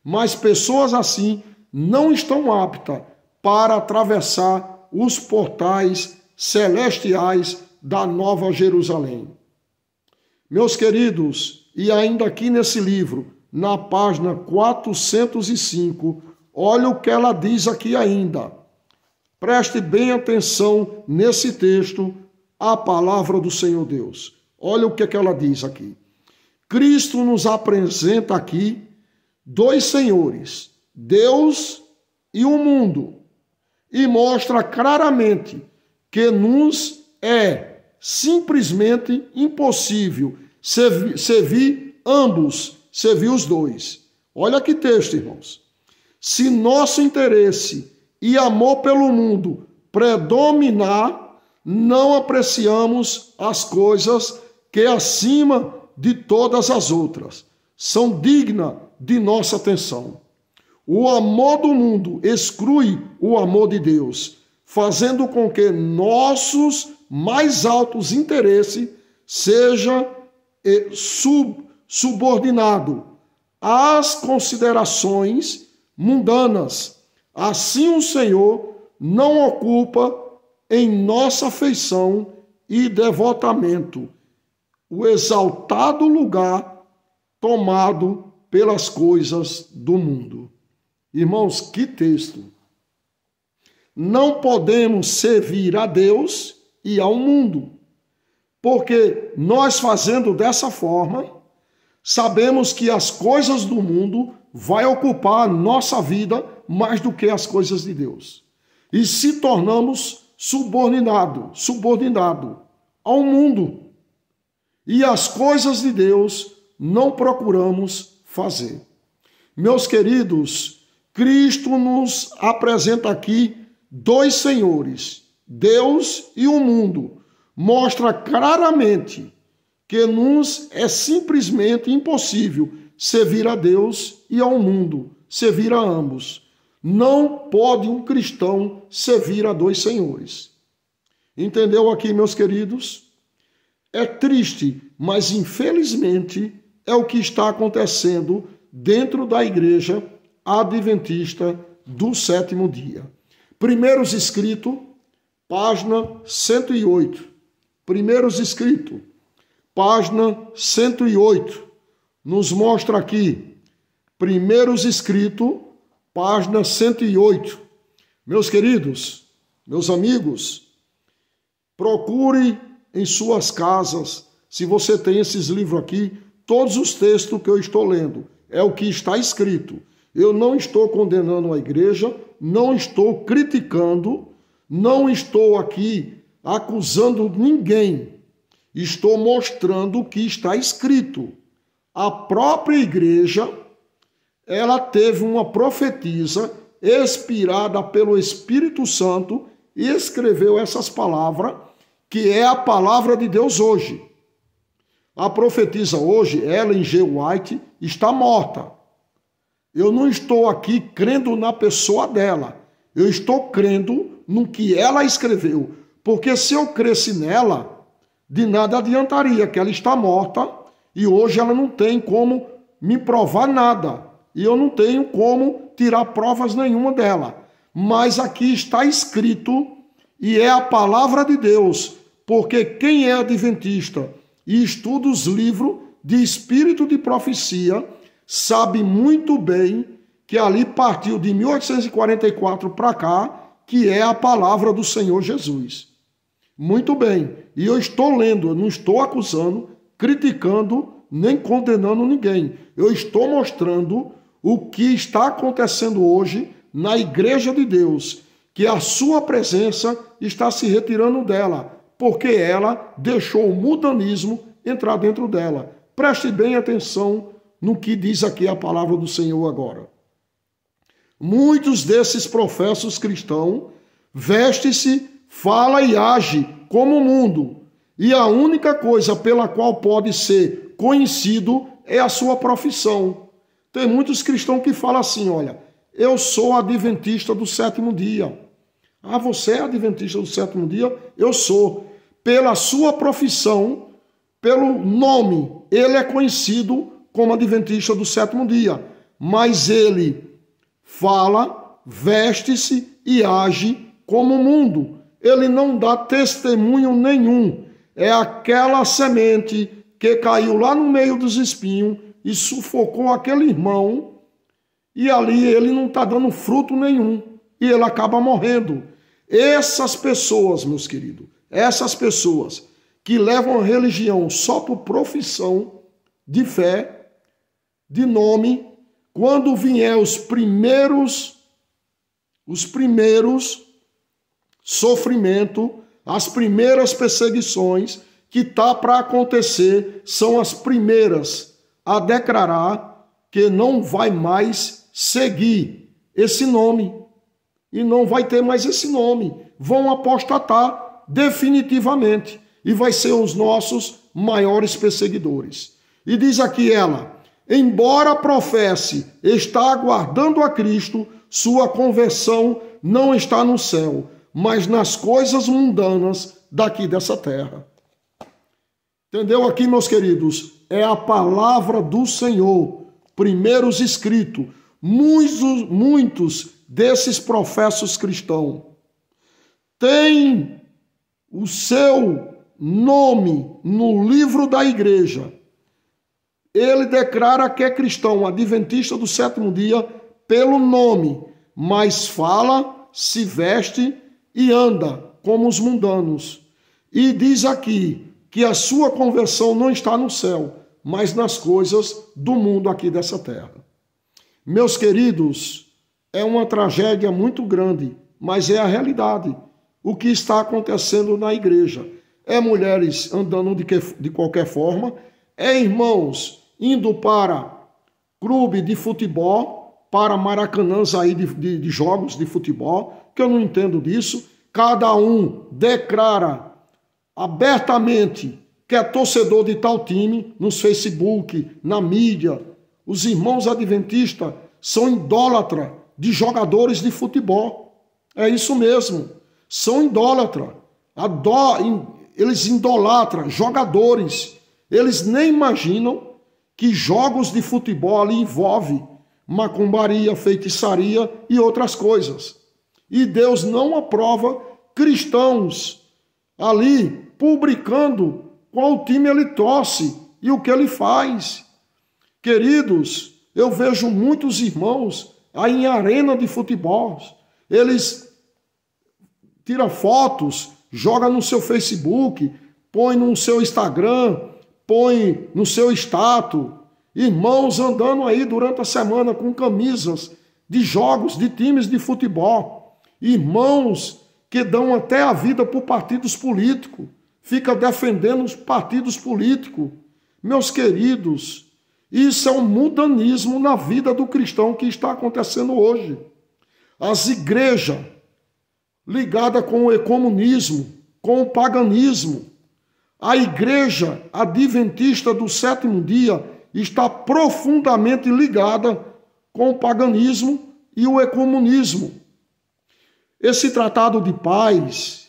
mas pessoas assim não estão aptas para atravessar os portais celestiais da Nova Jerusalém. Meus queridos, e ainda aqui nesse livro, na página 405, olha o que ela diz aqui ainda. Preste bem atenção nesse texto, a palavra do Senhor Deus. Olha o que ela diz aqui. Cristo nos apresenta aqui dois senhores, Deus e o mundo, e mostra claramente que nos é simplesmente impossível servir ambos, servir os dois. Olha que texto, irmãos. Se nosso interesse e amor pelo mundo predominar, não apreciamos as coisas que acima de todas as outras são dignas de nossa atenção. O amor do mundo exclui o amor de Deus, fazendo com que nossos mais altos interesses seja subordinado às considerações mundanas. Assim o Senhor não ocupa em nossa afeição e devotamento o exaltado lugar tomado pelas coisas do mundo. Irmãos, que texto! Não podemos servir a Deus e ao mundo, porque nós fazendo dessa forma, sabemos que as coisas do mundo vai ocupar a nossa vida mais do que as coisas de Deus. E se tornamos subordinado ao mundo. E as coisas de Deus não procuramos fazer. Meus queridos, Cristo nos apresenta aqui dois senhores, Deus e o mundo. Mostra claramente que nos é simplesmente impossível servir a Deus e ao mundo, servir a ambos. Não pode um cristão servir a dois senhores. Entendeu aqui, meus queridos? É triste, mas infelizmente é o que está acontecendo dentro da igreja adventista do sétimo dia. Primeiros Escritos, página 108. Primeiros Escritos, página 108. Nos mostra aqui, Primeiros Escritos, página 108. Meus queridos, meus amigos, procure em suas casas, se você tem esses livros aqui, todos os textos que eu estou lendo. É o que está escrito. Eu não estou condenando a igreja, não estou criticando, não estou aqui acusando ninguém. Estou mostrando o que está escrito. A própria igreja, ela teve uma profetisa inspirada pelo Espírito Santo e escreveu essas palavras, que é a palavra de Deus hoje. A profetisa hoje, Ellen G. White, está morta. Eu não estou aqui crendo na pessoa dela. Eu estou crendo no que ela escreveu. Porque se eu cresce nela, de nada adiantaria, que ela está morta e hoje ela não tem como me provar nada. E eu não tenho como tirar provas nenhuma dela. Mas aqui está escrito e é a palavra de Deus. Porque quem é adventista e estuda os livros de espírito de profecia, sabe muito bem que ali partiu de 1844 para cá, que é a palavra do Senhor Jesus. Muito bem, e eu estou lendo, eu não estou acusando, criticando, nem condenando ninguém. Eu estou mostrando o que está acontecendo hoje na Igreja de Deus, que a sua presença está se retirando dela, porque ela deixou o mundanismo entrar dentro dela. Preste bem atenção no que diz aqui a palavra do Senhor agora. Muitos desses professos cristãos vestem-se, fala e age como o mundo, e a única coisa pela qual pode ser conhecido é a sua profissão. Tem muitos cristãos que falam assim, olha, eu sou adventista do sétimo dia. Ah, você é adventista do sétimo dia? Eu sou. Pela sua profissão, pelo nome, ele é conhecido como adventista do sétimo dia. Mas ele fala, veste-se e age como o mundo. Ele não dá testemunho nenhum. É aquela semente que caiu lá no meio dos espinhos e sufocou aquele irmão. E ali ele não está dando fruto nenhum. E ele acaba morrendo. Essas pessoas, meus queridos, essas pessoas que levam a religião só por profissão de fé, de nome, quando vier os primeiros sofrimentos, as primeiras perseguições que está para acontecer, são as primeiras a declarar que não vai mais seguir esse nome. E não vai ter mais esse nome. Vão apostatar definitivamente. E vai ser os nossos maiores perseguidores. E diz aqui ela, embora professe estar aguardando a Cristo, sua conversão não está no céu, mas nas coisas mundanas daqui dessa terra. Entendeu aqui, meus queridos? É a palavra do Senhor, primeiros escritos. Muitos desses professos cristãos têm o seu nome no livro da igreja. Ele declara que é cristão, adventista do sétimo dia, pelo nome, mas fala, se veste e anda como os mundanos. E diz aqui que a sua conversão não está no céu, mas nas coisas do mundo aqui dessa terra. Meus queridos, é uma tragédia muito grande, mas é a realidade. O que está acontecendo na igreja é mulheres andando de qualquer forma, é irmãos indo para clube de futebol, para maracanãs aí de jogos de futebol, que eu não entendo disso. Cada um declara abertamente que é torcedor de tal time, nos Facebook, na mídia. Os irmãos adventistas são idólatras de jogadores de futebol. É isso mesmo, são idólatras. Eles idolatram jogadores. Eles nem imaginam que jogos de futebol ali envolvem macumbaria, feitiçaria e outras coisas. E Deus não aprova cristãos ali publicando qual time ele torce e o que ele faz. Queridos, eu vejo muitos irmãos aí em arena de futebol. Eles tiram fotos, jogam no seu Facebook, põe no seu Instagram, põe no seu status. Irmãos andando aí durante a semana com camisas de jogos, de times de futebol. Irmãos que dão até a vida por partidos políticos. Fica defendendo os partidos políticos. Meus queridos, isso é um mundanismo na vida do cristão que está acontecendo hoje. As igrejas ligadas com o ecumenismo, com o paganismo. A igreja adventista do sétimo dia está profundamente ligada com o paganismo e o ecumenismo. Esse tratado de paz,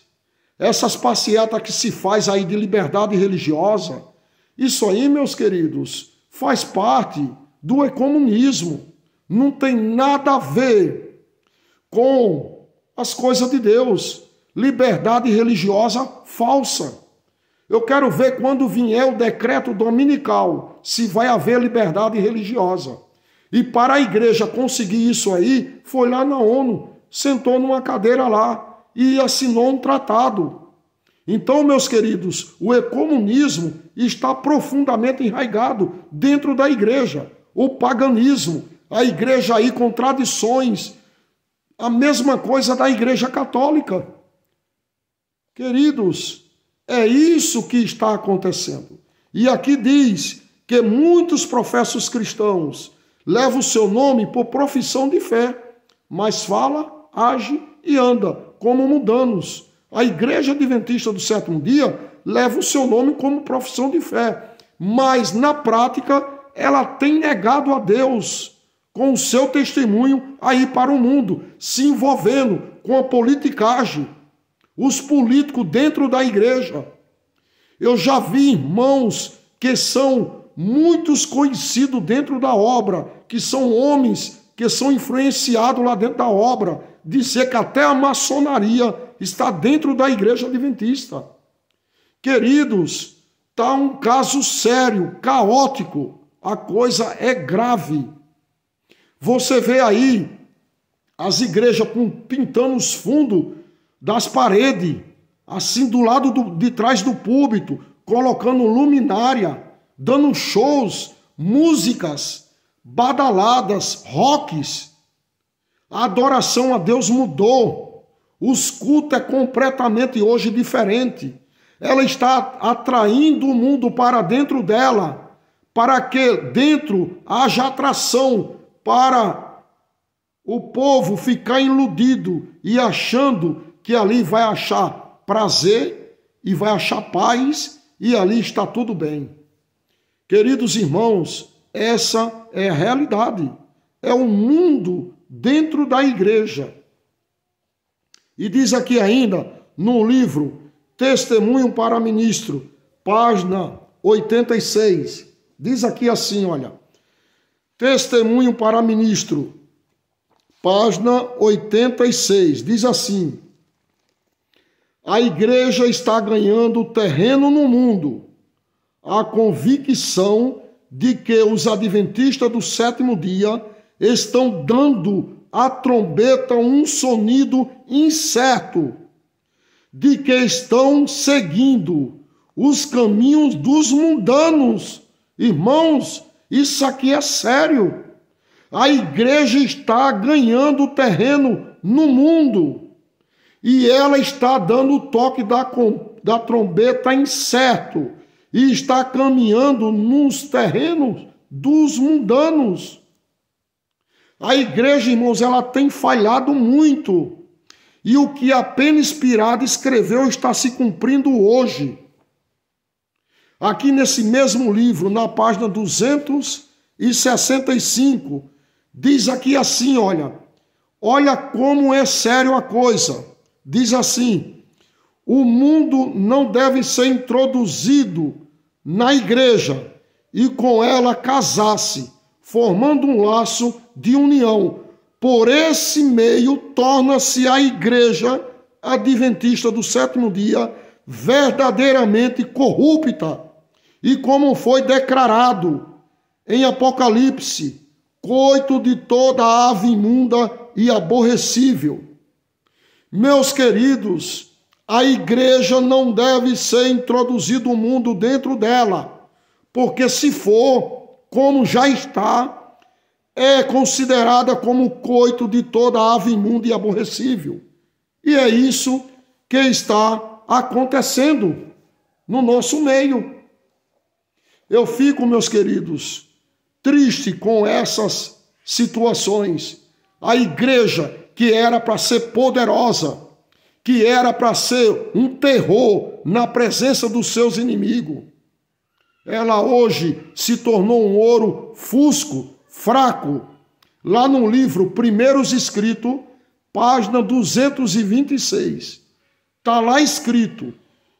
essas passeatas que se faz aí de liberdade religiosa, isso aí, meus queridos, faz parte do ecumenismo. Não tem nada a ver com as coisas de Deus. Liberdade religiosa falsa. Eu quero ver quando vier o decreto dominical, se vai haver liberdade religiosa. E para a igreja conseguir isso aí, foi lá na ONU, sentou numa cadeira lá e assinou um tratado. Então, meus queridos, o ecumenismo está profundamente enraizado dentro da igreja. O paganismo, a igreja aí com tradições, a mesma coisa da igreja católica. Queridos, é isso que está acontecendo. E aqui diz que muitos professos cristãos levam o seu nome por profissão de fé, mas fala, age e anda como mundanos. A igreja adventista do sétimo dia leva o seu nome como profissão de fé, mas na prática ela tem negado a Deus com o seu testemunho aí para o mundo, se envolvendo com a politicagem, os políticos dentro da igreja. Eu já vi irmãos que são muitos conhecidos dentro da obra, que são homens que são influenciados lá dentro da obra, dizer que até a maçonaria está dentro da igreja adventista. Queridos, está um caso sério, caótico, a coisa é grave. Você vê aí as igrejas pintando os fundos das paredes, assim do lado de trás do púlpito, colocando luminária, dando shows, músicas, badaladas, rocks. A adoração a Deus mudou. Os cultos é completamente hoje diferente. Ela está atraindo o mundo para dentro dela, para que dentro haja atração para o povo ficar iludido e achando que ali vai achar prazer e vai achar paz e ali está tudo bem. Queridos irmãos, essa é a realidade. É o mundo dentro da igreja. E diz aqui ainda, no livro Testemunho para Ministro, página 86, diz aqui assim, olha, Testemunho para Ministro, página 86, diz assim: a igreja está ganhando terreno no mundo. A convicção de que os adventistas do sétimo dia estão dando à trombeta um sonido incerto, de que estão seguindo os caminhos dos mundanos. Irmãos, isso aqui é sério. A igreja está ganhando terreno no mundo e ela está dando o toque da trombeta incerto e está caminhando nos terrenos dos mundanos. A igreja, irmãos, ela tem falhado muito. E o que a pena inspirada escreveu está se cumprindo hoje. Aqui nesse mesmo livro, na página 265, diz aqui assim, olha como é sério a coisa. Diz assim: o mundo não deve ser introduzido na igreja e com ela casar-se, formando um laço de união. Por esse meio torna-se a igreja adventista do sétimo dia verdadeiramente corrupta, e como foi declarado em Apocalipse, coito de toda ave imunda e aborrecível. Meus queridos, a igreja não deve ser introduzido o mundo dentro dela, porque se for, como já está, é considerada como coito de toda ave imunda e aborrecível. E é isso que está acontecendo no nosso meio. Eu fico, meus queridos, triste com essas situações. A igreja, que era para ser poderosa, que era para ser um terror na presença dos seus inimigos, ela hoje se tornou um ouro fusco, fraco. Lá no livro Primeiros Escritos, página 226, está lá escrito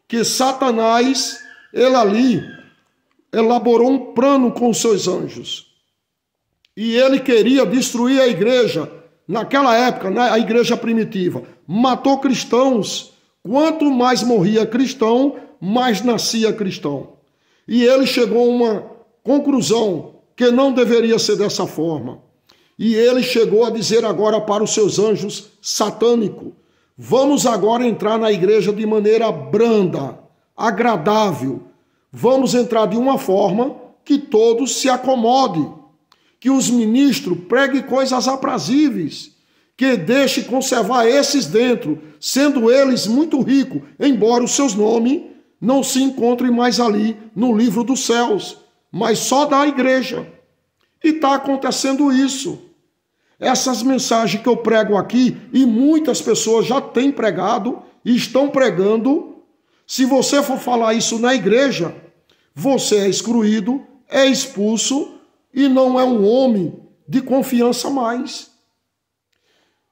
que Satanás, ele ali, elaborou um plano com seus anjos. E ele queria destruir a igreja, naquela época, né, a igreja primitiva. Matou cristãos. Quanto mais morria cristão, mais nascia cristão. E ele chegou a uma conclusão que não deveria ser dessa forma. E ele chegou a dizer agora para os seus anjos satânicos: vamos agora entrar na igreja de maneira branda, agradável. Vamos entrar de uma forma que todos se acomodem, que os ministros preguem coisas aprazíveis, que deixe conservar esses dentro, sendo eles muito ricos, embora os seus nomes não se encontrem mais ali no livro dos céus, mas só da igreja. E está acontecendo isso. Essas mensagens que eu prego aqui, e muitas pessoas já têm pregado e estão pregando, se você for falar isso na igreja, você é excluído, é expulso e não é um homem de confiança mais.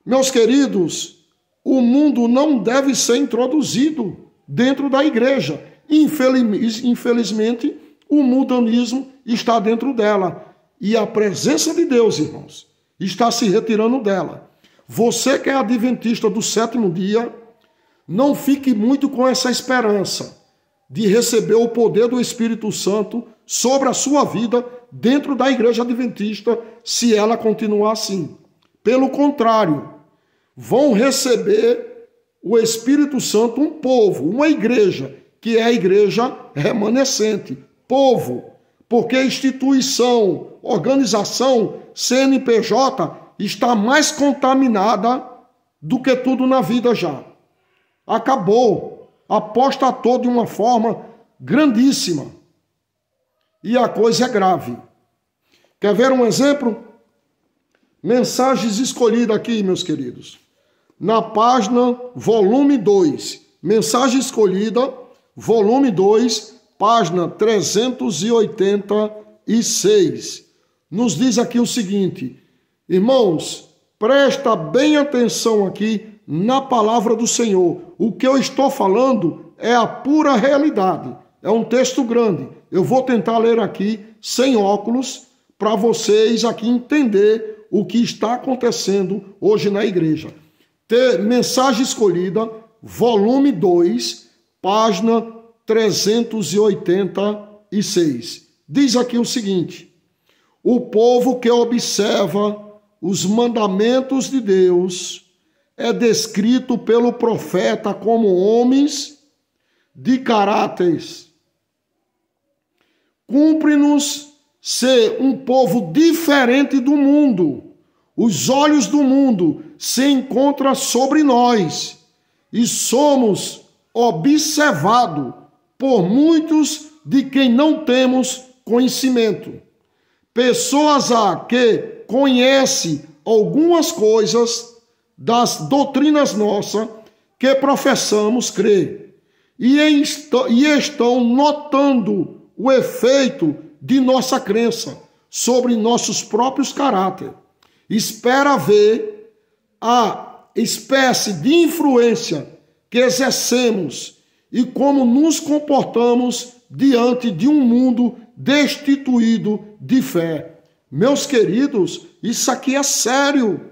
Meus queridos, o mundo não deve ser introduzido dentro da igreja. Infelizmente, o mundanismo está dentro dela. E a presença de Deus, irmãos, está se retirando dela. Você que é adventista do sétimo dia, não fique muito com essa esperança de receber o poder do Espírito Santo sobre a sua vida dentro da igreja adventista, se ela continuar assim. Pelo contrário, vão receber o Espírito Santo um povo, uma igreja, que é a igreja remanescente, povo, porque a instituição, organização, CNPJ, está mais contaminada do que tudo na vida já. Acabou, apostatou de uma forma grandíssima. E a coisa é grave. Quer ver um exemplo? Mensagens escolhidas aqui, meus queridos. Na página volume 2. Mensagem escolhida, volume 2, página 386. Nos diz aqui o seguinte: irmãos, presta bem atenção aqui na palavra do Senhor. O que eu estou falando é a pura realidade. É um texto grande. Eu vou tentar ler aqui sem óculos para vocês aqui entender o que está acontecendo hoje na igreja. Mensagem Escolhida, volume 2, página 386. Diz aqui o seguinte: o povo que observa os mandamentos de Deus é descrito pelo profeta como homens de caráteres. Cumpre-nos ser um povo diferente do mundo. Os olhos do mundo se encontram sobre nós e somos observados por muitos de quem não temos conhecimento. Pessoas que conhecem algumas coisas das doutrinas nossas que professamos crer e estão notando o efeito de nossa crença sobre nossos próprios caráteres. Espera ver a espécie de influência que exercemos e como nos comportamos diante de um mundo destituído de fé. Meus queridos, isso aqui é sério.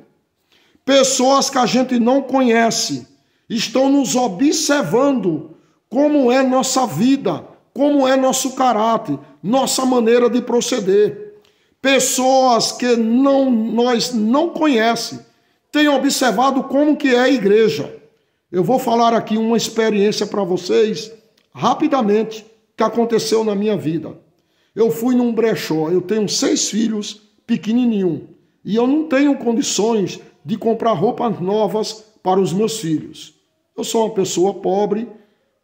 Pessoas que a gente não conhece estão nos observando como é nossa vida, como é nosso caráter, nossa maneira de proceder. Pessoas que nós não conhecemos têm observado como que é a igreja. Eu vou falar aqui uma experiência para vocês, rapidamente, que aconteceu na minha vida. Eu fui num brechó, eu tenho 6 filhos pequenininhos, e eu não tenho condições de comprar roupas novas para os meus filhos. Eu sou uma pessoa pobre,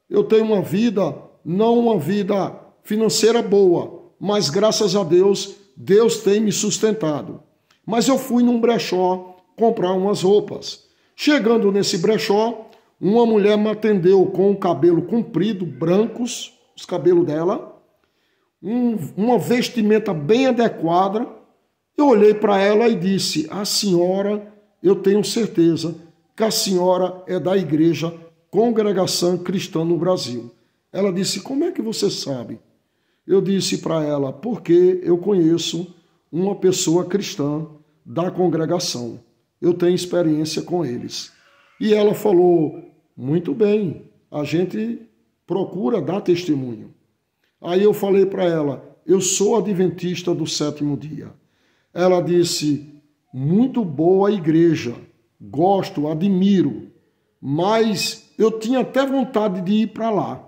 eu tenho uma vida, não uma vida financeira boa, mas graças a Deus, Deus tem me sustentado. Mas eu fui num brechó comprar umas roupas. Chegando nesse brechó, uma mulher me atendeu com o cabelo comprido, brancos, os cabelos dela, uma vestimenta bem adequada. Eu olhei para ela e disse: a senhora, eu tenho certeza que a senhora é da igreja Congregação Cristã no Brasil. Ela disse: como é que você sabe? Eu disse para ela: porque eu conheço uma pessoa cristã da congregação. Eu tenho experiência com eles. E ela falou: muito bem, a gente procura dar testemunho. Aí eu falei para ela: eu sou adventista do 7º dia. Ela disse: muito boa igreja, gosto, admiro, mas eu tinha até vontade de ir para lá.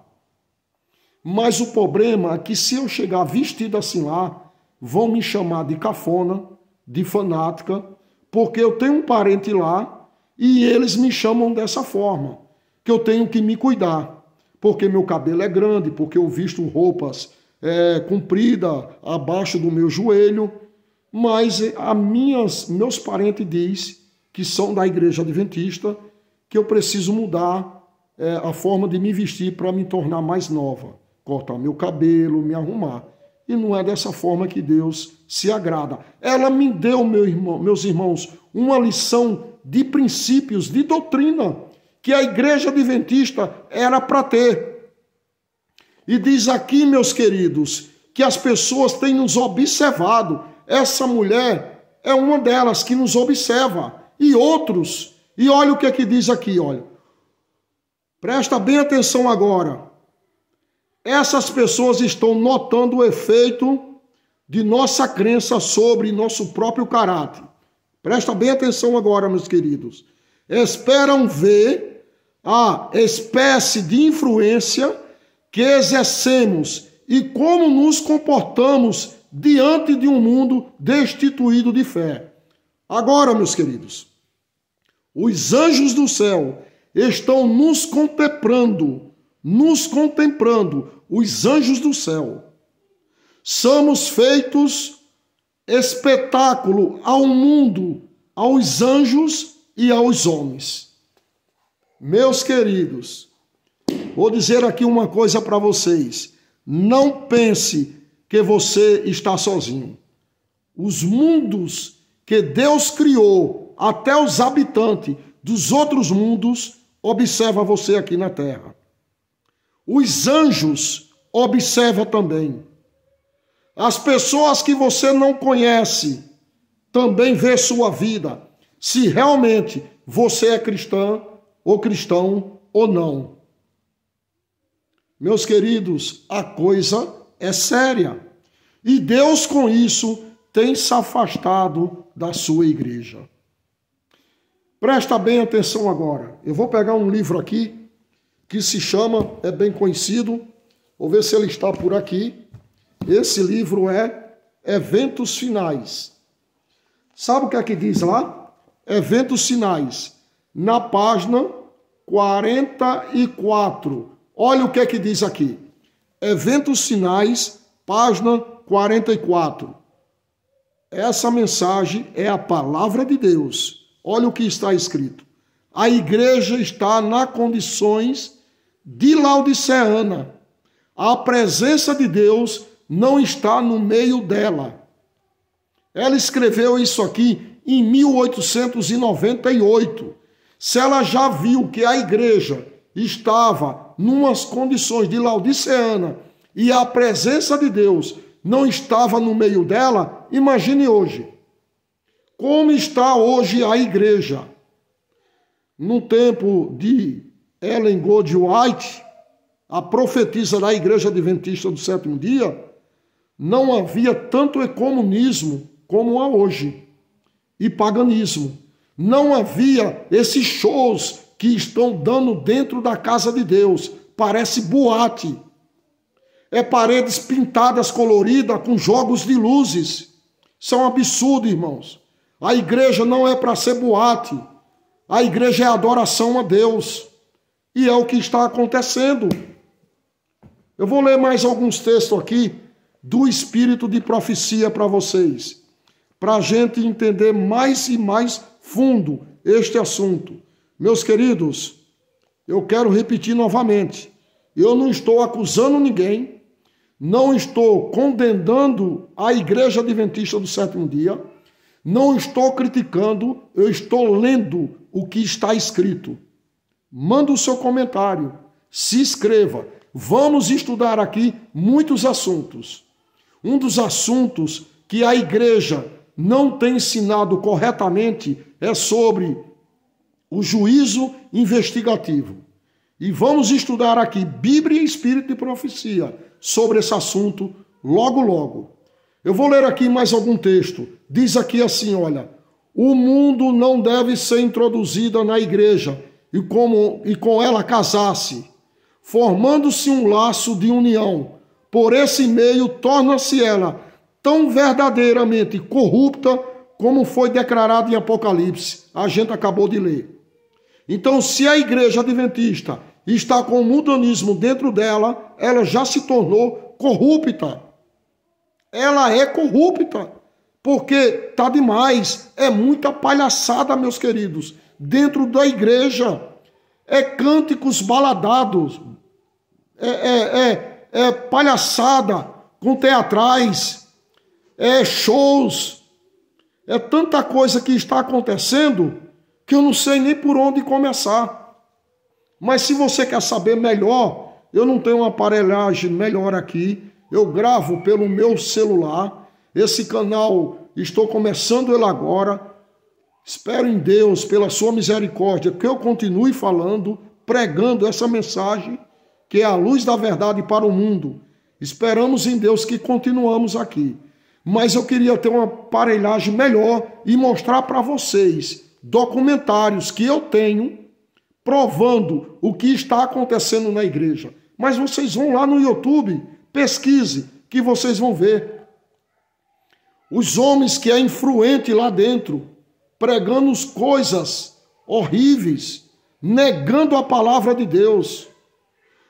Mas o problema é que se eu chegar vestido assim lá, vão me chamar de cafona, de fanática, porque eu tenho um parente lá e eles me chamam dessa forma, que eu tenho que me cuidar, porque meu cabelo é grande, porque eu visto roupas compridas abaixo do meu joelho, mas meus parentes dizem que são da igreja adventista, que eu preciso mudar a forma de me vestir para me tornar mais nova, cortar meu cabelo, me arrumar. E não é dessa forma que Deus se agrada. Ela me deu, meus irmãos, uma lição de princípios, de doutrina, que a igreja adventista era para ter. E diz aqui, meus queridos, que as pessoas têm nos observado. Essa mulher é uma delas que nos observa. E outros. E olha o que é que diz aqui, olha. Presta bem atenção agora. Essas pessoas estão notando o efeito de nossa crença sobre nosso próprio caráter. Presta bem atenção agora, meus queridos. Esperam ver a espécie de influência que exercemos e como nos comportamos diante de um mundo destituído de fé. Agora, meus queridos, os anjos do céu estão nos contemplando, os anjos do céu. Somos feitos espetáculo ao mundo, aos anjos e aos homens. Meus queridos, vou dizer aqui uma coisa para vocês. Não pense que você está sozinho. Os mundos que Deus criou, até os habitantes, dos outros mundos observa você aqui na terra. Os anjos observam também. As pessoas que você não conhece também vê sua vida, se realmente você é cristã ou cristão ou não. Meus queridos, a coisa é séria. E Deus, com isso, tem se afastado da sua igreja. Presta bem atenção agora. Eu vou pegar um livro aqui que se chama, é bem conhecido, vou ver se ele está por aqui. Esse livro é Eventos Finais. Sabe o que é que diz lá? Eventos Finais. Na página 44. Olha o que é que diz aqui. Eventos Finais, página 44. Essa mensagem é a palavra de Deus. Olha o que está escrito. A igreja está nas condições de Laodiceana. A presença de Deus não está no meio dela. Ela escreveu isso aqui em 1898. Se ela já viu que a igreja estava numas condições de Laodiceana e a presença de Deus não estava no meio dela, imagine hoje. Como está hoje a igreja? No tempo de Ellen White, a profetisa da Igreja Adventista do Sétimo Dia, não havia tanto comunismo como há hoje, e paganismo. Não havia esses shows que estão dando dentro da casa de Deus. Parece boate. É paredes pintadas coloridas com jogos de luzes. Isso é um absurdo, irmãos. A igreja não é para ser boate. A igreja é adoração a Deus. E é o que está acontecendo. Eu vou ler mais alguns textos aqui do espírito de profecia para vocês, para a gente entender mais e mais fundo este assunto. Meus queridos, eu quero repetir novamente. Eu não estou acusando ninguém, não estou condenando a Igreja Adventista do Sétimo Dia, não estou criticando, eu estou lendo o que está escrito. Manda o seu comentário, se inscreva. Vamos estudar aqui muitos assuntos. Um dos assuntos que a igreja não tem ensinado corretamente é sobre o juízo investigativo. E vamos estudar aqui Bíblia e Espírito de Profecia sobre esse assunto logo, logo. Eu vou ler aqui mais algum texto. Diz aqui assim, olha: o mundo não deve ser introduzido na igreja e com ela casar-se, formando-se um laço de união. Por esse meio torna-se ela tão verdadeiramente corrupta como foi declarado em Apocalipse. A gente acabou de ler. Então, se a igreja adventista está com o mundanismo dentro dela, ela já se tornou corrupta. Ela é corrupta, porque está demais. É muita palhaçada, meus queridos, dentro da igreja. É cânticos baladados, é palhaçada com teatrais, é shows, é tanta coisa que está acontecendo que eu não sei nem por onde começar. Mas se você quer saber melhor, eu não tenho uma aparelhagem melhor aqui, eu gravo pelo meu celular. Esse canal, estou começando ele agora. Espero em Deus, pela sua misericórdia, que eu continue falando, pregando essa mensagem, que é a luz da verdade para o mundo. Esperamos em Deus que continuamos aqui. Mas eu queria ter uma aparelhagem melhor e mostrar para vocês documentários que eu tenho provando o que está acontecendo na igreja. Mas vocês vão lá no YouTube, pesquise, que vocês vão ver. Os homens que é influente lá dentro, pregando coisas horríveis, negando a palavra de Deus.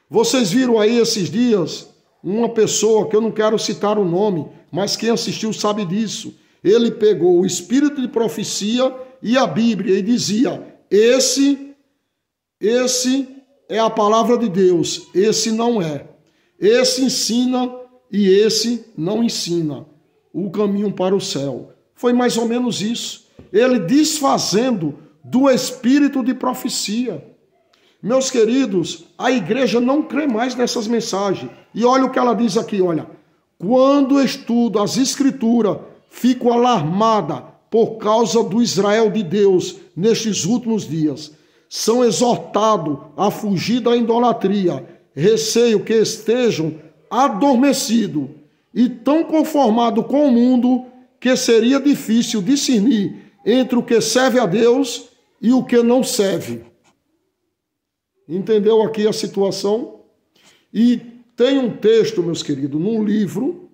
Vocês viram aí esses dias uma pessoa, que eu não quero citar o nome, mas quem assistiu sabe disso. Ele pegou o espírito de profecia e a Bíblia e dizia: esse é a palavra de Deus, esse não é. Esse ensina e esse não ensina o caminho para o céu. Foi mais ou menos isso. Ele desfazendo do espírito de profecia. Meus queridos, a igreja não crê mais nessas mensagens. E olha o que ela diz aqui, olha. Quando estudo as escrituras, fico alarmada por causa do Israel de Deus nestes últimos dias. São exortados a fugir da idolatria, receio que estejam adormecidos e tão conformados com o mundo que seria difícil discernir entre o que serve a Deus e o que não serve. Entendeu aqui a situação? E tem um texto, meus queridos, num livro,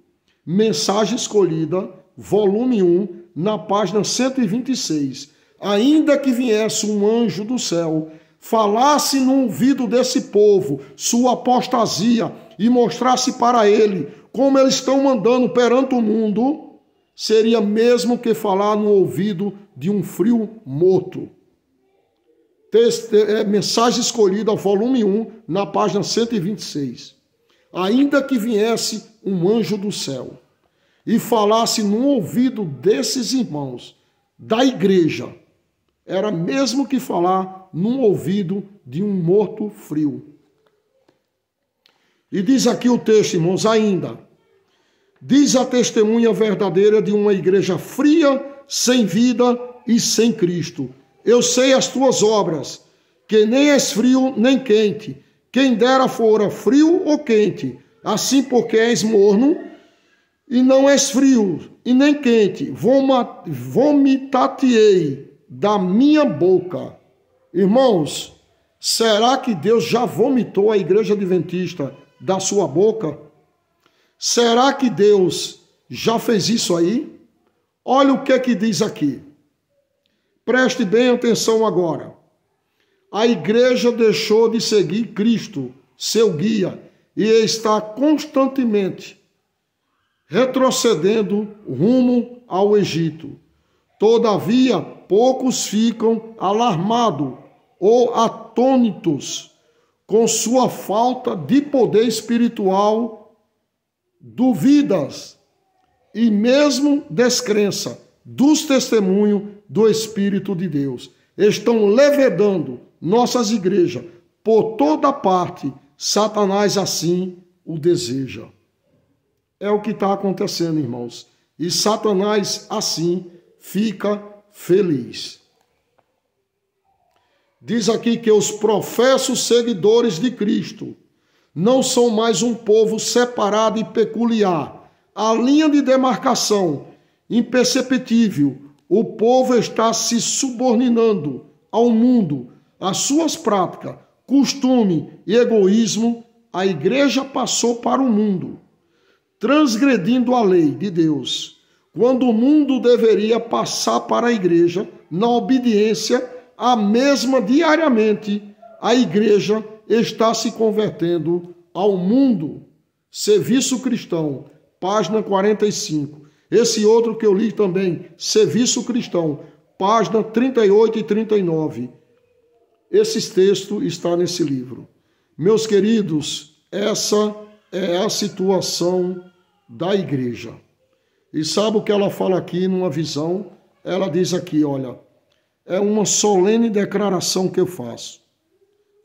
Mensagem Escolhida, volume 1, na página 126. Ainda que viesse um anjo do céu, falasse no ouvido desse povo sua apostasia e mostrasse para ele como eles estão mandando perante o mundo, seria mesmo que falar no ouvido de um frio morto. Mensagem Escolhida, volume 1, na página 126. Ainda que viesse um anjo do céu e falasse no ouvido desses irmãos da igreja, era mesmo que falar no ouvido de um morto frio. E diz aqui o texto, irmãos, ainda, diz a testemunha verdadeira de uma igreja fria, sem vida e sem Cristo. Eu sei as tuas obras, que nem és frio nem quente. Quem dera fora frio ou quente. Assim porque és morno e não és frio e nem quente, vomitar-te-ei da minha boca. Irmãos, será que Deus já vomitou a igreja adventista da sua boca? Será que Deus já fez isso aí? Olha o que é que diz aqui. Preste bem atenção agora. A igreja deixou de seguir Cristo, seu guia, e está constantemente retrocedendo rumo ao Egito. Todavia, poucos ficam alarmados ou atônitos com sua falta de poder espiritual, dúvidas e mesmo descrença dos testemunhos do Espírito de Deus. Estão levedando nossas igrejas por toda parte. Satanás assim o deseja. É o que está acontecendo, irmãos. E Satanás assim fica feliz. Diz aqui que os professos seguidores de Cristo não são mais um povo separado e peculiar. A linha de demarcação imperceptível. O povo está se subordinando ao mundo, às suas práticas, costume e egoísmo. A igreja passou para o mundo, transgredindo a lei de Deus, quando o mundo deveria passar para a igreja na obediência a mesma diariamente. A igreja está se convertendo ao mundo. Serviço Cristão, página 45. Esse outro que eu li também, Serviço Cristão, página 38 e 39. Esses textos estão nesse livro. Meus queridos, essa é a situação da igreja. E sabe o que ela fala aqui numa visão? Ela diz aqui, olha, é uma solene declaração que eu faço.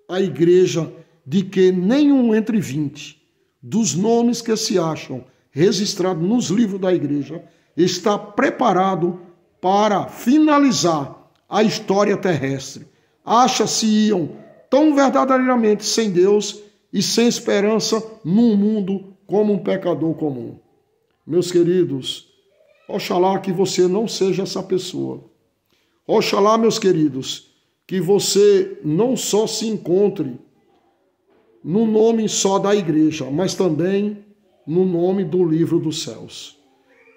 A igreja de que nenhum entre 20 dos nomes que se acham registrados nos livros da igreja está preparado para finalizar a história terrestre. Acha-se-iam tão verdadeiramente sem Deus e sem esperança num mundo como um pecador comum. Meus queridos, oxalá que você não seja essa pessoa. Oxalá, meus queridos, que você não só se encontre no nome só da igreja, mas também no nome do livro dos céus.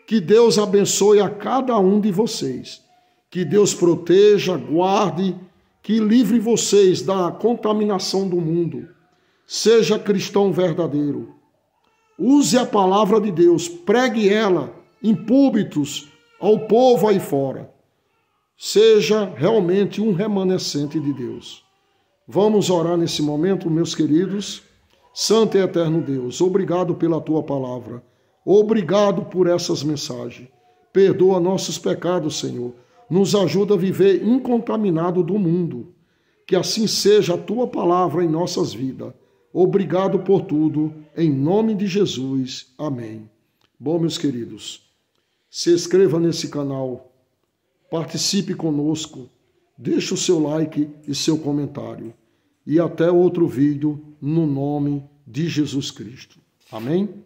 Que Deus abençoe a cada um de vocês. Que Deus proteja, guarde, que livre vocês da contaminação do mundo. Seja cristão verdadeiro. Use a palavra de Deus, pregue ela em púlpitos ao povo aí fora. Seja realmente um remanescente de Deus. Vamos orar nesse momento, meus queridos. Santo e eterno Deus, obrigado pela tua palavra. Obrigado por essas mensagens. Perdoa nossos pecados, Senhor. Nos ajuda a viver incontaminado do mundo. Que assim seja a tua palavra em nossas vidas. Obrigado por tudo, em nome de Jesus. Amém. Bom, meus queridos, se inscreva nesse canal, participe conosco, deixe o seu like e seu comentário. E até outro vídeo, no nome de Jesus Cristo. Amém?